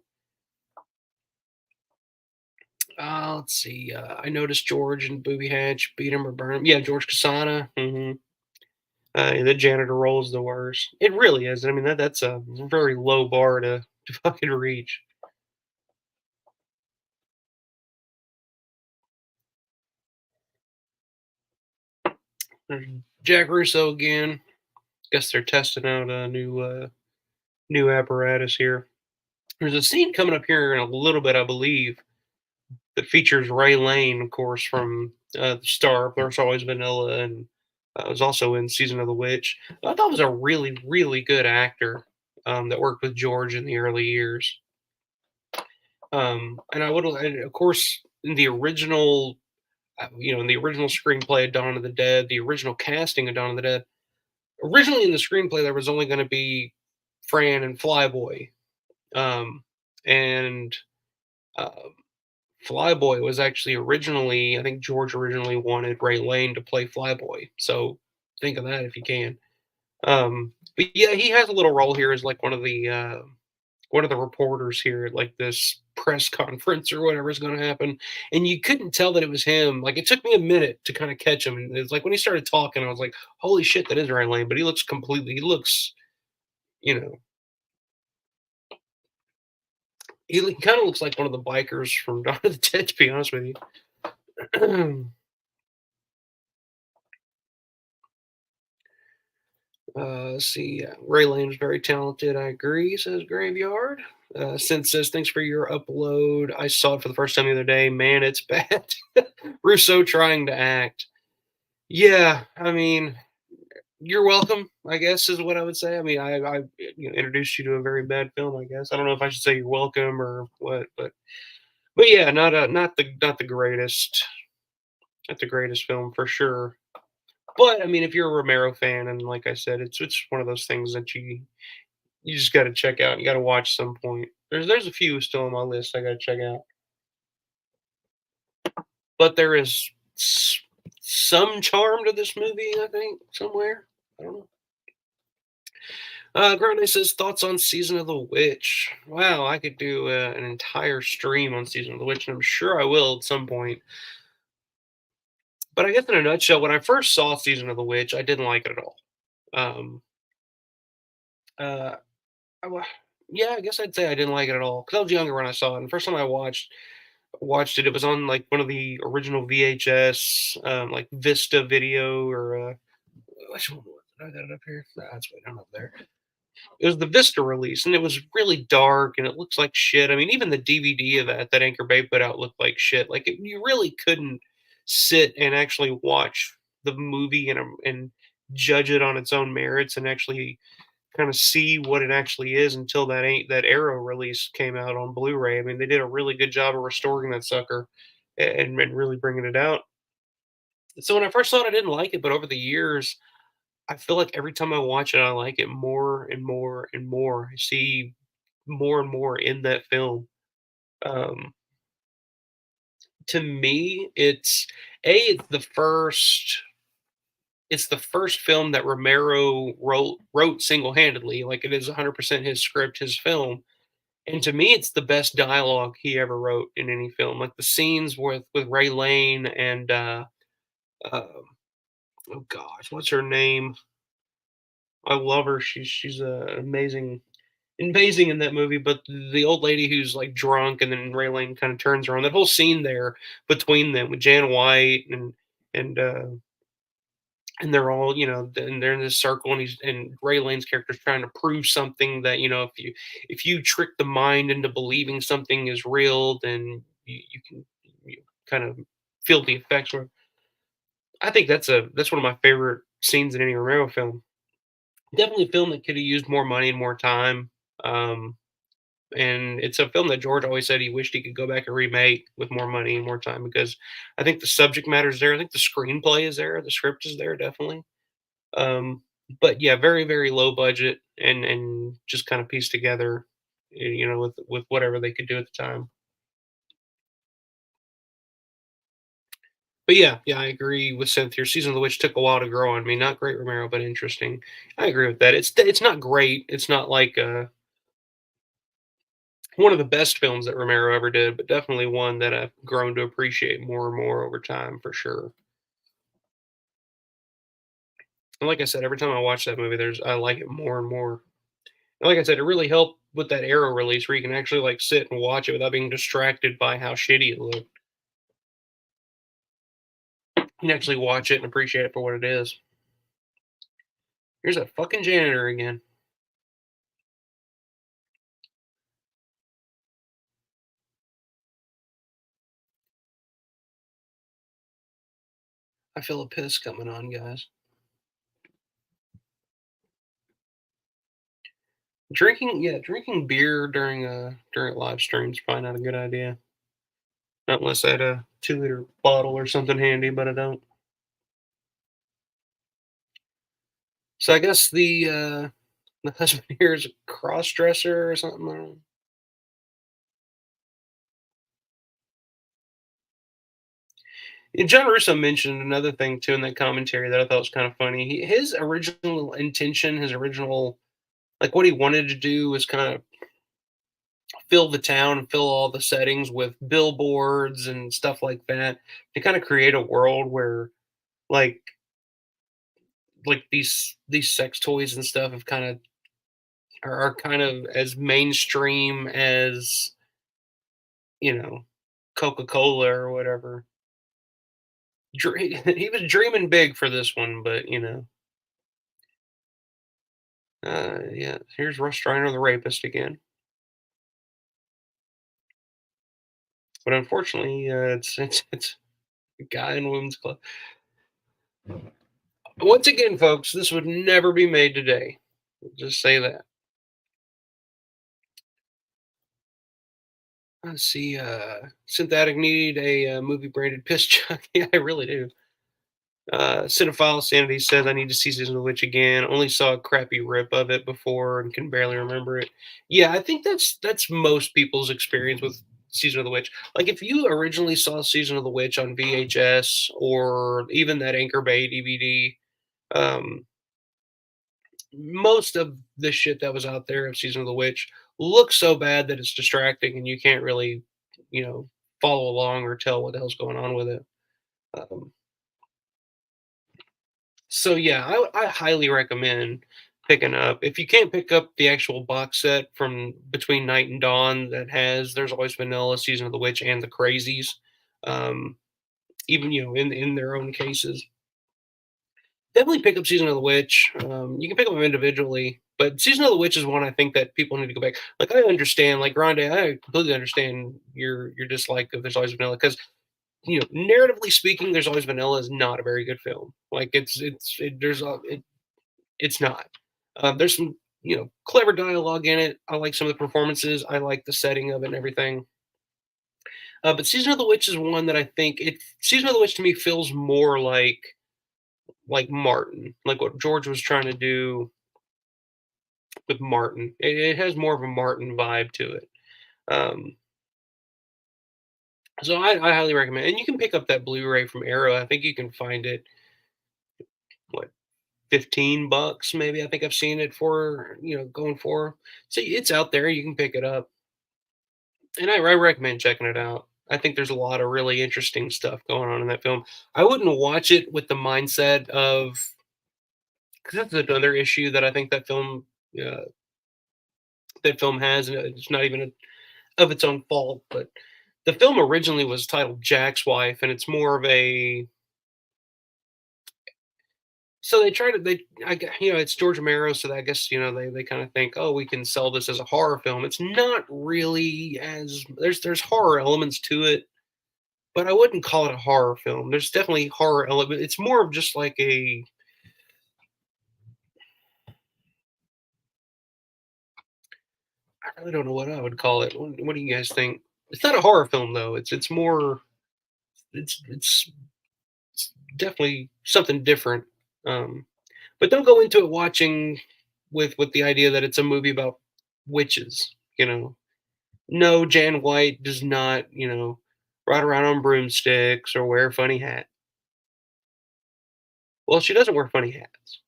Let's see. I noticed George and Booby Hatch beat him or burn him. Yeah, George Kasana. The janitor role is the worst. It really is. I mean, that's a very low bar to fucking reach. There's Jack Russo again. Guess they're testing out a new apparatus here. There's a scene coming up here in a little bit, I believe, that features Ray Lane, of course, from the Star. There's Always Vanilla, and was also in Season of the Witch. I thought was a really, really good actor that worked with George in the early years. And I would, and of course, in the original, in the original screenplay of Dawn of the Dead, the original casting of Dawn of the Dead, originally in the screenplay there was only going to be Fran and Flyboy. Um, and um, Flyboy was actually originally, I think George originally wanted Ray Lane to play Flyboy. So think of that if you can. But yeah, he has a little role here as like one of the reporters here at like this press conference or whatever is going to happen, and you couldn't tell that it was him. Like it took me a minute to kind of catch him, and it's like when he started talking, I was like, "Holy shit, that is Ray Lane!" But he looks completely. He looks, you know, he kind of looks like one of the bikers from Dawn of the Dead. To be honest with you. Let's see. Ray Lane's very talented. I agree, says Graveyard. Sin says, thanks for your upload. I saw it for the first time the other day. Man, it's bad. Russo trying to act. Yeah, I mean, you're welcome, I guess, is what I would say. I mean, I introduced you to a very bad film, I guess. I don't know if I should say you're welcome or what, but yeah, not the greatest, not the greatest film for sure. But I mean, if you're a Romero fan, and like I said, it's one of those things that you just got to check out. You got to watch some point. There's a few still on my list I got to check out, but there is some charm to this movie. I think somewhere. I don't know. Grande says thoughts on Season of the Witch. Wow, I could do an entire stream on Season of the Witch, and I'm sure I will at some point. But I guess in a nutshell, when I first saw Season of the Witch, I didn't like it at all. Um, uh, yeah, I guess I'd say I didn't like it at all because I was younger when I saw it. And the first time I watched it, it was on like one of the original VHS, like Vista video or which one was it? I got it up here. Nah, that's way down up there. It was the Vista release, and it was really dark, and it looks like shit. I mean, even the DVD of that Anchor Bay put out looked like shit. Like you really couldn't sit and actually watch the movie and judge it on its own merits and actually kind of see what it actually is until that Arrow release came out on Blu-ray. I mean, they did a really good job of restoring that sucker and really bringing it out. So when I first saw it, I didn't like it, but over the years, I feel like every time I watch it, I like it more and more and more. I see more and more in that film. Um, to me, it's the first film that Romero wrote single handedly. Like it is 100% his script, his film. And to me, it's the best dialogue he ever wrote in any film. Like the scenes with Ray Lane and uh, oh gosh, what's her name? I love her. She's amazing in that movie. But the old lady who's like drunk, and then Ray Lane kind of turns her on. That whole scene there between them with Jan White and and they're all and they're in this circle, and Ray Lane's character's trying to prove something that if you trick the mind into believing something is real, then you can kind of feel the effects. I think that's one of my favorite scenes in any Romero film. Definitely a film that could have used more money and more time. Um, and it's a film that George always said he wished he could go back and remake with more money and more time, because I think the subject matter is there. I think the screenplay is there. The script is there, definitely. Um, but yeah, very, very low budget and just kind of pieced together, with whatever they could do at the time. But yeah, I agree with Cynthia. Season of the Witch took a while to grow on me. Not great Romero, but interesting. I agree with that. It's not great. It's not like one of the best films that Romero ever did, but definitely one that I've grown to appreciate more and more over time for sure. And like I said, every time I watch that movie, I like it more and more. And like I said, it really helped with that Arrow release where you can actually like sit and watch it without being distracted by how shitty it looked. You can actually watch it and appreciate it for what it is. Here's that fucking janitor again. I feel a piss coming on, guys. Drinking beer during a live stream is probably not a good idea. Not unless I had a 2 liter bottle or something handy, but I don't. So I guess the husband here is a cross dresser or something. I don't know. And John Russo mentioned another thing too in that commentary that I thought was kind of funny. His original intention, his original like what he wanted to do was kind of fill the town and fill all the settings with billboards and stuff like that to kind of create a world where like these sex toys and stuff have kind of are kind of as mainstream as Coca-Cola or whatever. He was dreaming big for this one, but yeah. Here's Russ Streiner, the rapist again. But unfortunately, it's a guy in a women's club. Once again, folks, this would never be made today. Just say that. Let's see. Synthetic need a movie branded piss chuck. Yeah, I really do. Cinephile Sanity says I need to see Season of the Witch again. Only saw a crappy rip of it before and can barely remember it. Yeah, I think that's most people's experience with Season of the Witch. Like if you originally saw Season of the Witch on VHS or even that Anchor Bay DVD, um, most of the shit that was out there of Season of the Witch looks so bad that it's distracting and you can't really, you know, follow along or tell what the hell's going on with it. Um, so yeah, I highly recommend picking up. If you can't pick up the actual box set from Between Night and Dawn that has There's Always Vanilla, Season of the Witch, and the Crazies, um, even in their own cases, definitely pick up Season of the Witch. You can pick them individually, but Season of the Witch is one I think that people need to go back. Like I understand, like Grande, I completely understand your dislike of There's Always Vanilla because narratively speaking, There's Always Vanilla is not a very good film. Like it's not. There's some clever dialogue in it. I like some of the performances. I like the setting of it and everything. But Season of the Witch is one that I think Season of the Witch to me feels more like Martin, like what George was trying to do with Martin. It has more of a Martin vibe to it. Um, so I highly recommend, and you can pick up that Blu-ray from Arrow. I think you can find it what $15 maybe. I think I've seen it for going for. So it's out there. You can pick it up, and I recommend checking it out. I think there's a lot of really interesting stuff going on in that film. I wouldn't watch it with the mindset of because that's another issue that I think uh, that film has, and it's not even of its own fault. But the film originally was titled Jack's Wife, and it's more of a so they try to it's George Romero, so I guess they kind of think, oh, we can sell this as a horror film. It's not really as there's horror elements to it, but I wouldn't call it a horror film. There's definitely horror element. It's more of just like a I really don't know what I would call it. What do you guys think? It's not a horror film though. It's more it's definitely something different. Um, but don't go into it watching with the idea that it's a movie about witches. No, Jan White does not ride around on broomsticks or wear a funny hat. Well, she doesn't wear funny hats.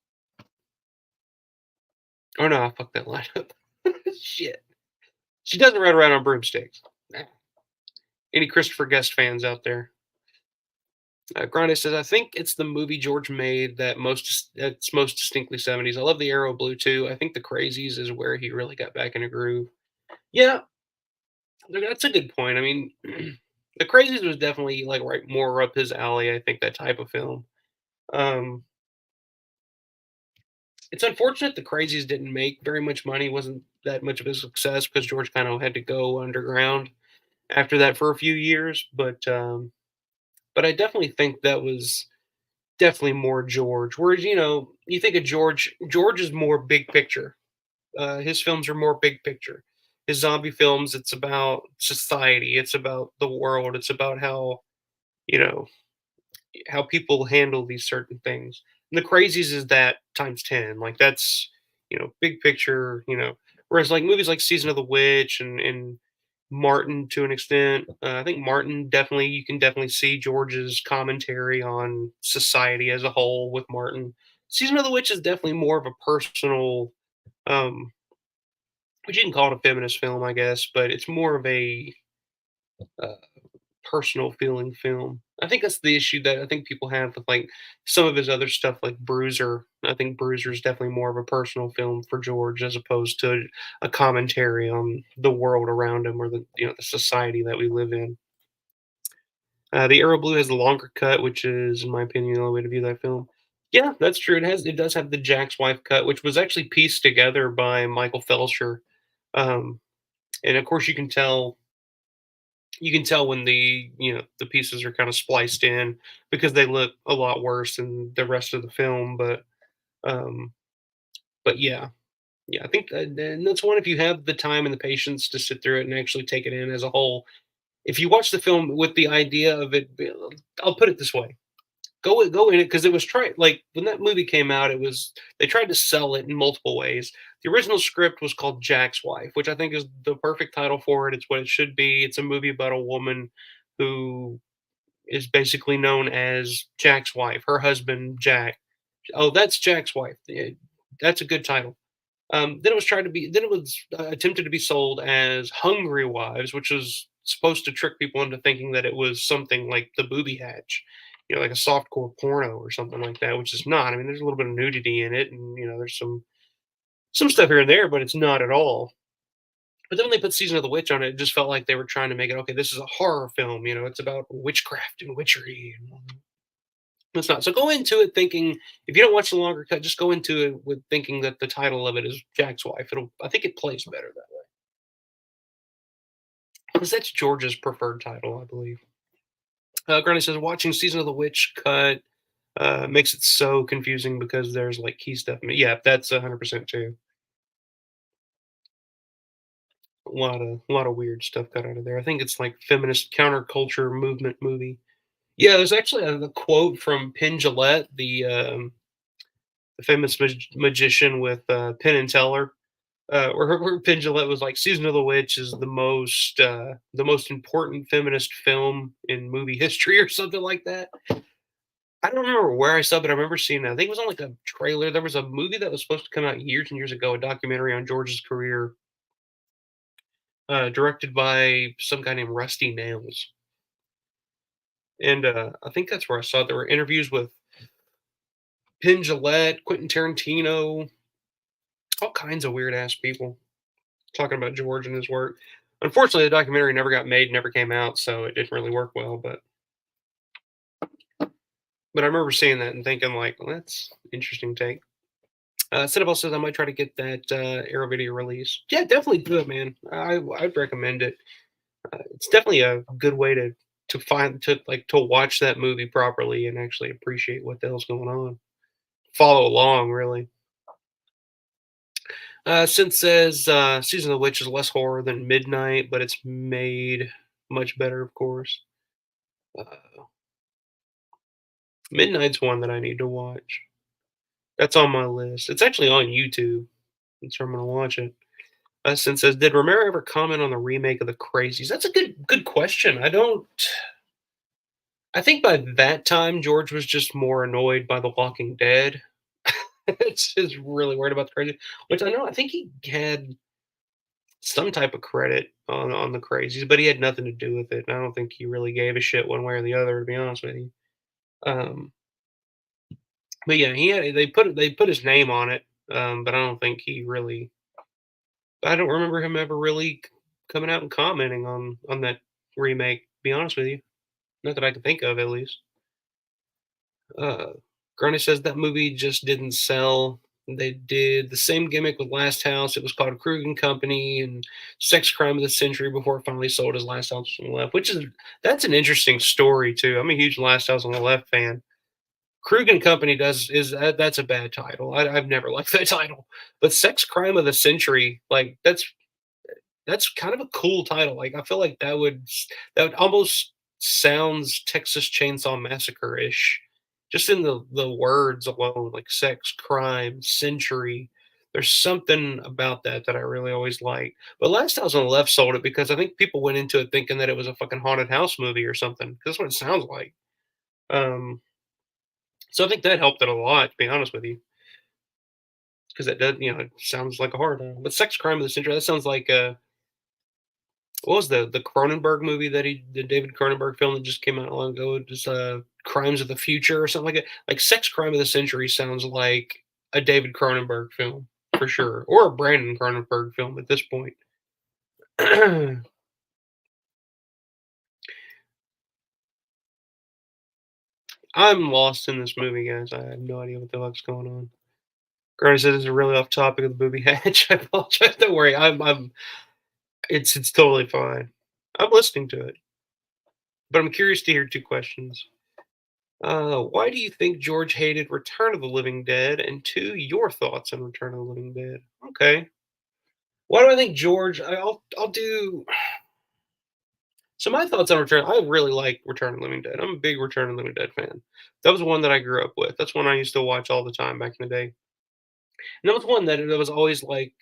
Oh no, I fucked that line up. Shit, she doesn't ride around on broomsticks. Any Christopher Guest fans out there? Grande says, I think it's the movie George made that's most distinctly 70s. I love the Arrow Blue too. I think the Crazies is where he really got back in a groove. Yeah, that's a good point. I mean, the Crazies was definitely like right more up his alley. I think that type of film. Um, it's unfortunate the Crazies didn't make very much money. Wasn't that much of a success because George kind of had to go underground after that for a few years. But I definitely think that was definitely more George. Whereas you think of George. George is more big picture. His films are more big picture. His zombie films, it's about society. It's about the world. It's about you know how people handle these certain things. And the Crazies is that times 10. Like that's big picture. Whereas like movies like Season of the Witch and Martin to an extent. I think Martin definitely you can definitely see George's commentary on society as a whole with Martin. Season of the Witch is definitely more of a personal, um, which you can call it a feminist film, I guess, but it's more of a uh, personal feeling film. I think that's the issue that I think people have with like some of his other stuff, like Bruiser. I think Bruiser is definitely more of a personal film for George as opposed to a commentary on the world around him or the the society that we live in. The Arrow Blue has the longer cut, which is, in my opinion, the only way to view that film. Yeah, that's true. It does have the Jack's wife cut, which was actually pieced together by Michael Felsher. Um, and of course, you can tell when the pieces are kind of spliced in because they look a lot worse than the rest of the film. Um, but yeah, I think and that's one if you have the time and the patience to sit through it and actually take it in as a whole. If you watch the film with the idea of it, I'll put it this way: go in it because it was tried. Like when that movie came out, they tried to sell it in multiple ways. The original script was called Jack's Wife, which I think is the perfect title for it. It's what it should be. It's a movie about a woman who is basically known as Jack's wife, her husband Jack. Oh, that's Jack's wife. Yeah, that's a good title. Then it was attempted to be sold as Hungry Wives, which was supposed to trick people into thinking that it was something like the Booby Hatch, like a softcore porno or something like that, which is not. I mean, there's a little bit of nudity in it, and there's some stuff here and there, but it's not at all. But then when they put Season of the Witch on it, it just felt like they were trying to make it okay. This is a horror film, it's about witchcraft and witchery. And it's not. So go into it thinking if you don't watch the longer cut, just go into it with thinking that the title of it is Jack's Wife. I think it plays better that way because that's George's preferred title, I believe. Granny says watching Season of the Witch cut makes it so confusing because there's like key stuff. Yeah, that's 100% true. A lot of weird stuff got out of there. I think it's like feminist counterculture movement movie. Yeah, there's actually a quote from Penn Jillette, the famous magician with Penn and Teller, where Penn Jillette was like, "Season of the Witch is the most important feminist film in movie history," or something like that. I don't remember where I saw it, but I remember seeing it. I think it was on like a trailer. There was a movie that was supposed to come out years and years ago, a documentary on George's career, directed by some guy named Rusty Nails. And I think that's where I saw it. There were interviews with Penn Jillette, Quentin Tarantino, all kinds of weird ass people talking about George and his work. Unfortunately, the documentary never got made, never came out, so it didn't really work well. But I remember seeing that and thinking like, well, that's interesting take. Cinnabelle says I might try to get that Arrow video release. Yeah, definitely do it, man. I'd recommend it. It's definitely a good way to watch that movie properly and actually appreciate what the hell's going on. Follow along, really. Since says Season of the Witch is less horror than Midnight, but it's made much better, of course. Uh, Midnight's one that I need to watch. That's on my list. It's actually on YouTube, so I'm gonna watch it. Since says, did Romero ever comment on the remake of the Crazies? That's a good question. I don't. I think by that time George was just more annoyed by The Walking Dead. It's just really worried about the Crazies, which I know. I think he had some type of credit on the Crazies, but he had nothing to do with it. And I don't think he really gave a shit one way or the other, to be honest with you. Um, but yeah, they put his name on it, but I don't think he really. I don't remember him ever really coming out and commenting on that remake. To be honest with you, not that I can think of, at least. Uh, Granny says that movie just didn't sell. They did the same gimmick with Last House. It was called Krug and Company and Sex Crime of the Century before it finally sold as Last House on the Left, that's an interesting story too. I'm a huge Last House on the Left fan. Krug and Company that's a bad title. I've never liked that title, but Sex Crime of the Century, like that's kind of a cool title. Like I feel like that would almost sounds Texas Chainsaw Massacre ish, just in the words alone, like sex, crime, century. There's something about that that I really always like. But Last House on the Left sold it because I think people went into it thinking that it was a fucking haunted house movie or something. That's what it sounds like. Um, so I think that helped it a lot, to be honest with you, because it does, it sounds like a horror. But Sex Crime of the Century, that sounds like what was the Cronenberg movie the David Cronenberg film that just came out long ago? Just Crimes of the Future or something like that. Like Sex Crime of the Century sounds like a David Cronenberg film for sure, or a Brandon Cronenberg film at this point. I'm lost in this movie, guys. I have no idea what the fuck's going on. Granted, says it's really off topic of the Booby Hatch. I apologize. Don't worry. It's totally fine. I'm listening to it, but I'm curious to hear two questions. Why do you think George hated Return of the Living Dead? And two, your thoughts on Return of the Living Dead. Okay. Why do I think George? I'll do. So my thoughts on Return. I really like Return of the Living Dead. I'm a big Return of the Living Dead fan. That was one that I grew up with. That's one I used to watch all the time back in the day. And that was one that was always like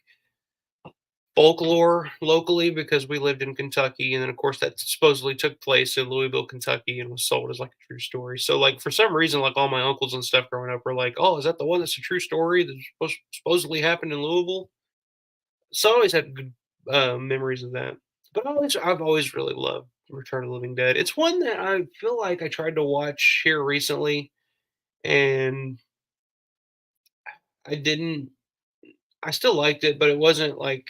folklore locally because we lived in Kentucky, and then of course that supposedly took place in Louisville, Kentucky, and was sold as like a true story. So like for some reason, like all my uncles and stuff growing up were like, "Oh, is that the one that's a true story that supposedly happened in Louisville?" So I always had good memories of that. But I've always really loved Return of the Living Dead. It's one that I feel like I tried to watch here recently, and I didn't. I still liked it, but it wasn't like,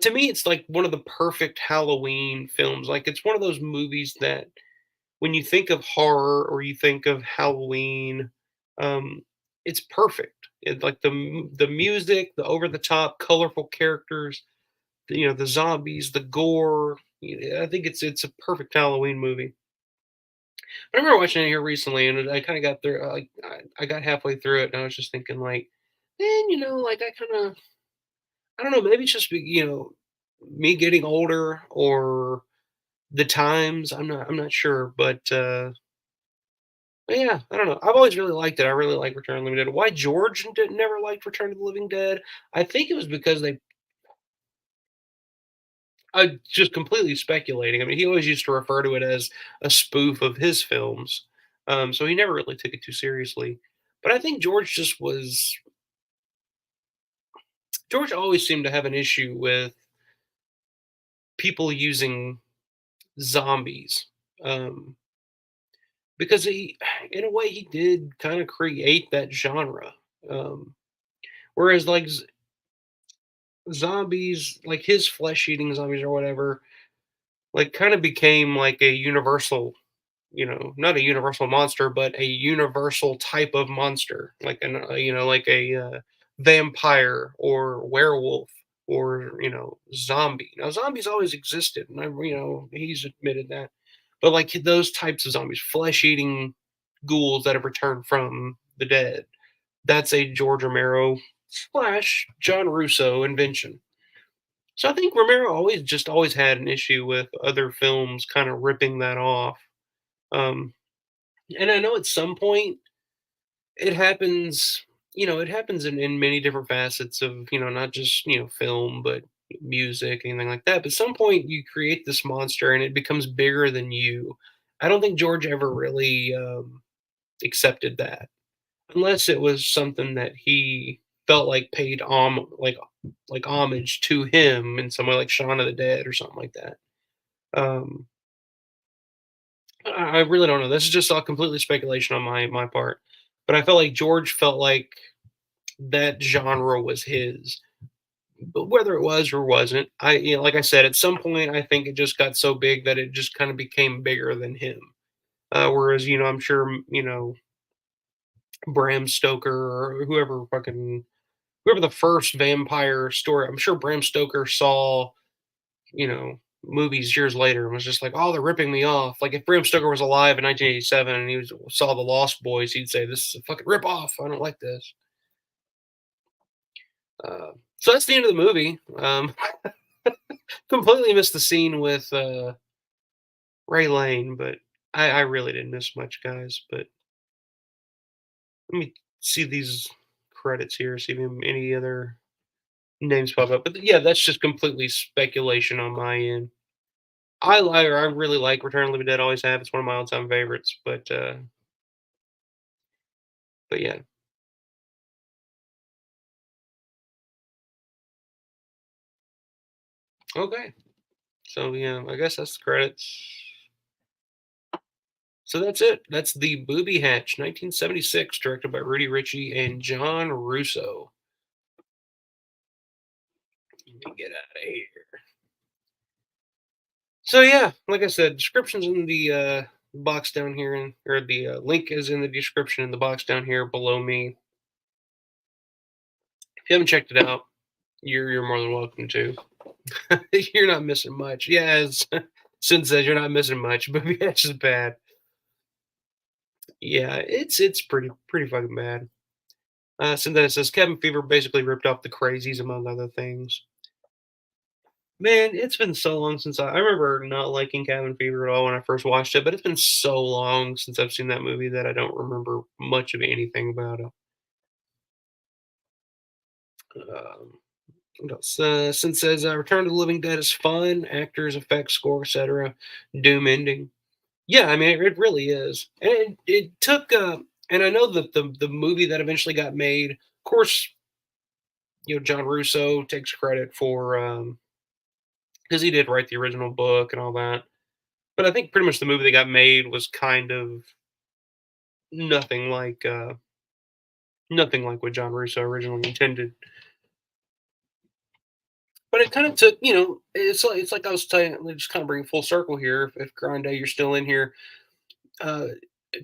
to me, it's like one of the perfect Halloween films. Like, it's one of those movies that when you think of horror or you think of Halloween, um, it's perfect. Like the music, the over the top, colorful characters, the zombies, the gore. I think it's a perfect Halloween movie. But I remember watching it here recently, and I kind of got through. Like, I got halfway through it, and I was just thinking, like, man, like I don't know, maybe it's just me getting older or the times. I'm not sure, but yeah, I don't know. I've always really liked it. I really like Return of the Living Dead. Why George never liked Return of the Living Dead? I think it was because they. I just completely speculating. I mean, he always used to refer to it as a spoof of his films, so he never really took it too seriously. But I think George just was. George always seemed to have an issue with people using zombies. Um, because in a way, he did kind of create that genre. Um, whereas, like zombies, like his flesh eating zombies or whatever, like kind of became like a universal, not a universal monster, but a universal type of monster, like like a vampire or werewolf or zombie. Now, zombies always existed, and he's admitted that. But like those types of zombies, flesh eating ghouls that have returned from the dead, that's a George Romero slash John Russo invention. So I think Romero always had an issue with other films kind of ripping that off. Um, and I know at some point it happens, it happens in many different facets of, not just, film, but music, anything like that. But at some point you create this monster and it becomes bigger than you. I don't think George ever really accepted that unless it was something that he felt like paid like homage to him in some way, like Shaun of the Dead or something like that. Um, I really don't know. This is just all completely speculation on my part, but I felt like George felt like that genre was his. But whether it was or wasn't, like I said, at some point I think it just got so big that it just kind of became bigger than him. Whereas I'm sure Bram Stoker or whoever the first vampire story. I'm sure Bram Stoker saw movies years later and was just like, "Oh, they're ripping me off." Like if Bram Stoker was alive in 1987 and saw the Lost Boys, he'd say, "This is a fucking rip off. I don't like this." So that's the end of the movie. Completely missed the scene with Ray Lane, but I really didn't miss much, guys. But let me see these credits here. See if any other. names pop up. But yeah, that's just completely speculation on my end. I really like Return of the Living Dead. Always have. It's one of my all-time favorites. But yeah. Okay. So yeah, I guess that's the credits. So that's it. That's the Booby Hatch, 1976, directed by Rudy Ricci and John Russo. Let me get out of here. So yeah, like I said, descriptions in the box down here, or the link is in the description in the box down here below me. If you haven't checked it out, you're more than welcome to. You're not missing much. Yeah, as Sin says, you're not missing much, but that's just bad. Yeah, it's pretty fucking bad. Sin then it says Cabin Fever basically ripped off the Crazies among other things. Man, it's been so long since I remember not liking Cabin Fever at all when I first watched it, but it's been so long since I've seen that movie that I don't remember much of anything about it. Um, what else? Sin says Return to the Living Dead is fun, actors, effects, score, etc. Doom ending. Yeah, I mean it really is, and it took. And I know that the movie that eventually got made, of course, John Russo takes credit for because he did write the original book and all that. But I think pretty much the movie that got made was kind of nothing like nothing like what John Russo originally intended. But it kind of took, it's like I was saying, just kind of bring it full circle here. If Grande, you're still in here, uh,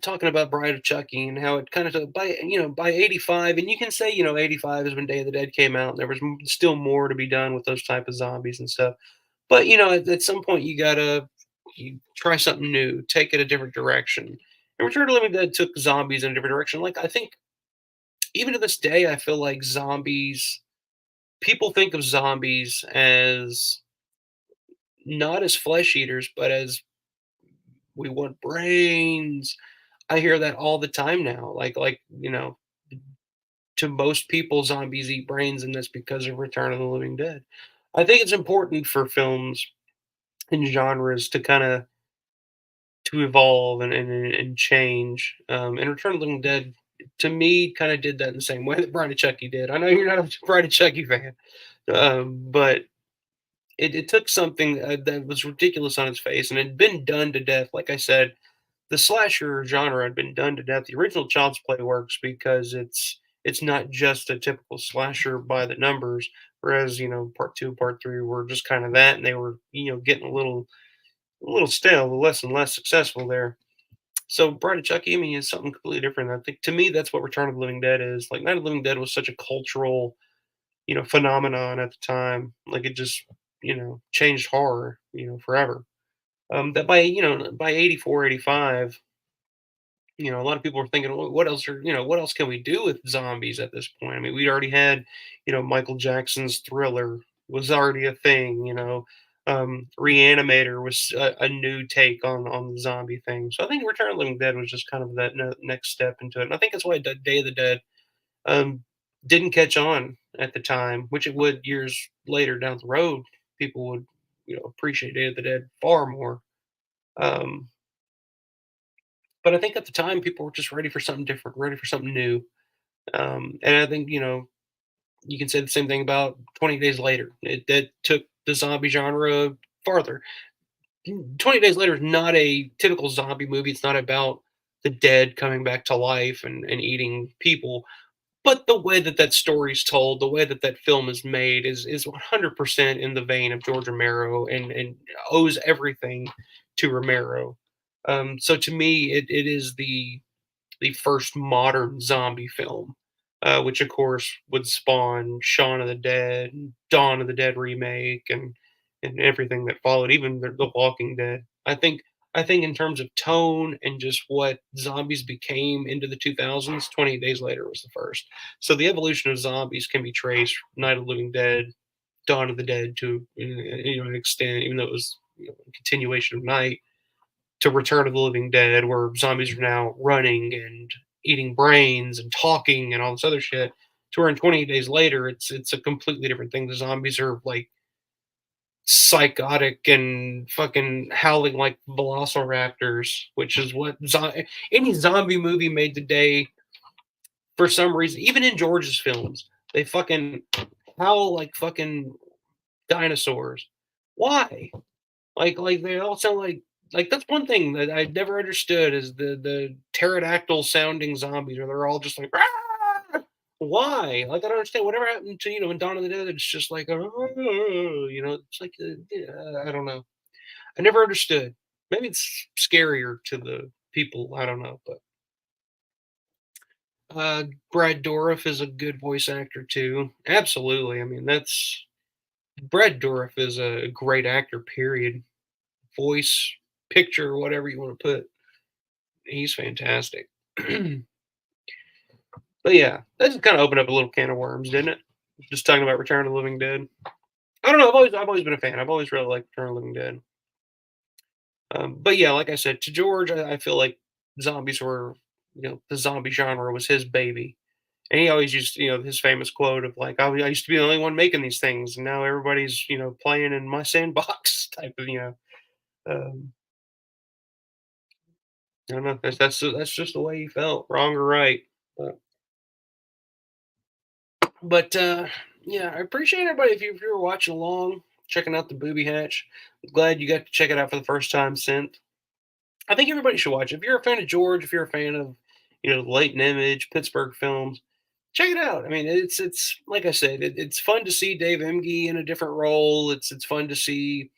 talking about Bride of Chucky and how it kind of took by 85, and you can say 85 is when Day of the Dead came out. And there was still more to be done with those type of zombies and stuff. But at some point you try something new, take it a different direction. And Return to the Living Dead took zombies in a different direction. Like I think even to this day, I feel like zombies. People think of zombies as not as flesh eaters, but as we want brains. I hear that all the time now. To most people, zombies eat brains, and that's because of Return of the Living Dead. I think it's important for films and genres to kind of to evolve and change. And Return of the Living Dead, to me, kind of did that in the same way that Bride of Chucky did. I know you're not a Bride of Chucky fan, but it took something that was ridiculous on its face and had been done to death. Like I said, the slasher genre had been done to death. The original Child's Play works because it's not just a typical slasher by the numbers. Whereas part two, part three were just kind of that, and they were getting a little stale, less and less successful there. So Bride of Chucky, I mean, is something completely different. I think to me that's what Return of the Living Dead is. Like Night of the Living Dead was such a cultural phenomenon at the time. Like it just changed horror forever. That by 84, 85, a lot of people were thinking, well, what else can we do with zombies at this point? I mean, we'd already had Michael Jackson's Thriller was already a thing. Reanimator was a new take on the zombie thing. So I think Return of the Living Dead was just kind of that next step into it. And I think that's why Day of the Dead um, didn't catch on at the time, which it would years later down the road. People would appreciate Day of the Dead far more. Um, but I think at the time people were just ready for something different, ready for something new. And I think you can say the same thing about 20 Days Later. That took the zombie genre farther. 20 Days Later is not a typical zombie movie. It's not about the dead coming back to life and eating people. But the way that that story's told, the way that that film is made is 100% in the vein of George Romero and owes everything to Romero. So to me, it is the first modern zombie film, which of course would spawn Shaun of the Dead, Dawn of the Dead remake, and everything that followed, even the Walking Dead. I think in terms of tone and just what zombies became into the 2000s, 28 Days Later was the first. So the evolution of zombies can be traced Night of the Living Dead, Dawn of the Dead to an extent, even though it was a continuation of Night, to Return of the Living Dead, where zombies are now running and eating brains and talking and all this other shit. To where in 28 Days Later, it's a completely different thing. The zombies are like psychotic and fucking howling like velociraptors, which is what any zombie movie made today for some reason, even in George's films, they fucking howl like fucking dinosaurs. Why? Like they all sound like that's one thing that I never understood is the pterodactyl sounding zombies, where they're all just like "Rah!" Why? Like I don't understand. Whatever happened to in Dawn of the Dead? It's just like it's like yeah, I don't know. I never understood. Maybe it's scarier to the people. I don't know, but Brad Dourif is a good voice actor too. Absolutely. I mean, that's Brad Dourif is a great actor. Period. Voice, picture, whatever you want to put. He's fantastic. But yeah, that just kind of opened up a little can of worms, didn't it? Just talking about Return of the Living Dead. I don't know. I've always been a fan. I've always really liked Return of the Living Dead. But yeah, like I said, to George, I feel like zombies were, the zombie genre was his baby. And he always used, his famous quote of like, I used to be the only one making these things, and now everybody's, playing in my sandbox type of, um, I don't know. That's just the way he felt, wrong or right. But, but yeah, I appreciate everybody if you were watching along, checking out the Booby Hatch. Glad you got to check it out for the first time since. I think everybody should watch it. If you're a fan of George, if you're a fan of, Latent Image, Pittsburgh films, check it out. I mean, it's like I said, it's fun to see Dave Emge in a different role. It's fun to see,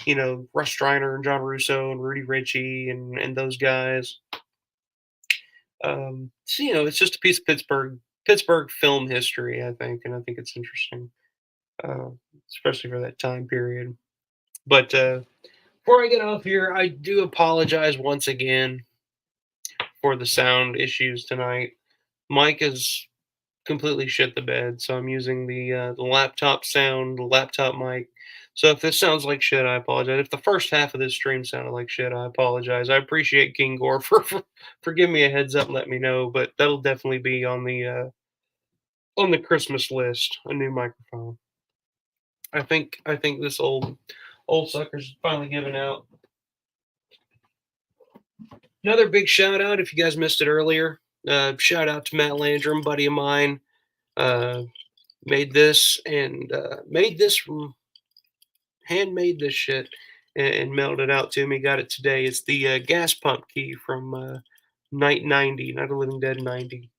Russ Streiner and John Russo and Rudy Ricci and those guys. So it's just a piece of Pittsburgh film history, I think, and I think it's interesting, uh, especially for that time period. But before I get off here, I do apologize once again for the sound issues tonight. Mike is completely shit the bed, so I'm using the laptop sound, the laptop mic. So if this sounds like shit, I apologize. If the first half of this stream sounded like shit, I apologize. I appreciate King Gore for giving me a heads up and letting me know, but that'll definitely be on the Christmas list, a new microphone. I think this old sucker's finally giving out. Another big shout out if you guys missed it earlier. Shout out to Matt Landrum, buddy of mine. Uh, made this and made this from handmade this shit and mailed it out to me. Got it today. It's the gas pump key from Night 90, Night of Living Dead 90.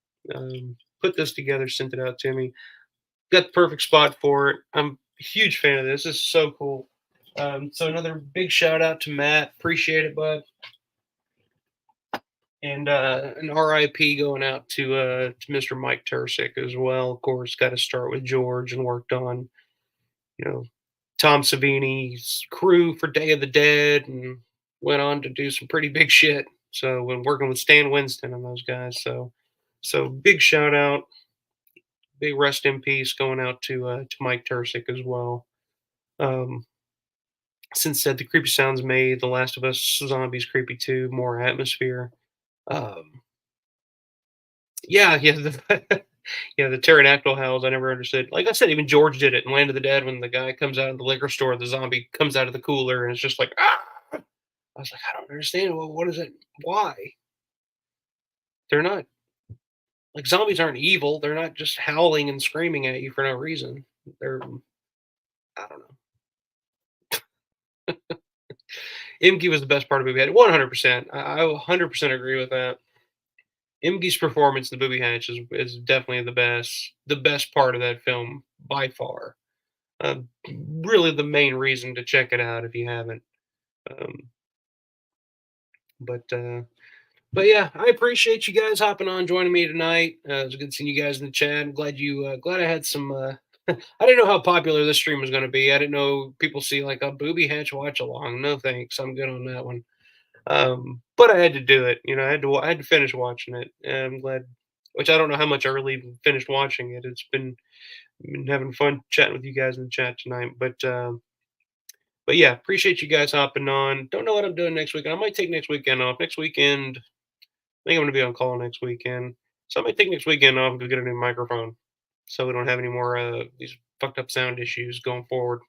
Put this together, sent it out to me. Got the perfect spot for it. I'm a huge fan of this. This is so cool. So another big shout out to Matt. Appreciate it, bud. And an RIP going out to Mr. Mike Tursick as well. Of course, got to start with George and worked on, you know, Tom Savini's crew for Day of the Dead and went on to do some pretty big shit. So when working with Stan Winston and those guys, so big shout out, big rest in peace going out to Mike Tursick as well. Um, since said the creepy sounds made The Last of Us Zombies Creepy 2 more atmosphere. Um, yeah, yeah, the pterodactyl howls I never understood. Like I said, even George did it in Land of the Dead when the guy comes out of the liquor store, the zombie comes out of the cooler, and it's just like, ah! I was like, I don't understand. Well, what is it? Why? They're not like zombies aren't evil. They're not just howling and screaming at you for no reason. They're, I don't know. Imke was the best part of Booby Hatch. 100%. I 100% agree with that. Imge's performance in the Booby Hatch is definitely the best part of that film by far. Uh, really, the main reason to check it out if you haven't. Um, but uh, but yeah, I appreciate you guys hopping on, joining me tonight. It was good seeing you guys in the chat. I'm glad I had some. I didn't know how popular this stream was going to be. I didn't know people see like a Booby Hatch watch along. No thanks, I'm good on that one. But I had to do it. I had to finish watching it. And I'm glad. Which I don't know how much I really finished watching it. It's been having fun chatting with you guys in the chat tonight. But yeah, appreciate you guys hopping on. Don't know what I'm doing next weekend. I might take next weekend off. Next weekend, I think I'm going to be on call next weekend. So I might take next weekend off and go get a new microphone. so we don't have any more these fucked up sound issues going forward.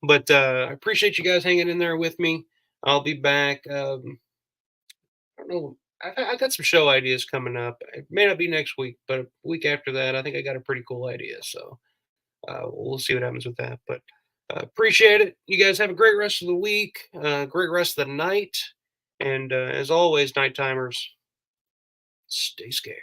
But I appreciate you guys hanging in there with me. I'll be back. I don't know. I got some show ideas coming up. It may not be next week, but a week after that, I think I got a pretty cool idea. So we'll see what happens with that. But appreciate it. You guys have a great rest of the week, great rest of the night. And as always, night timers, stay scared.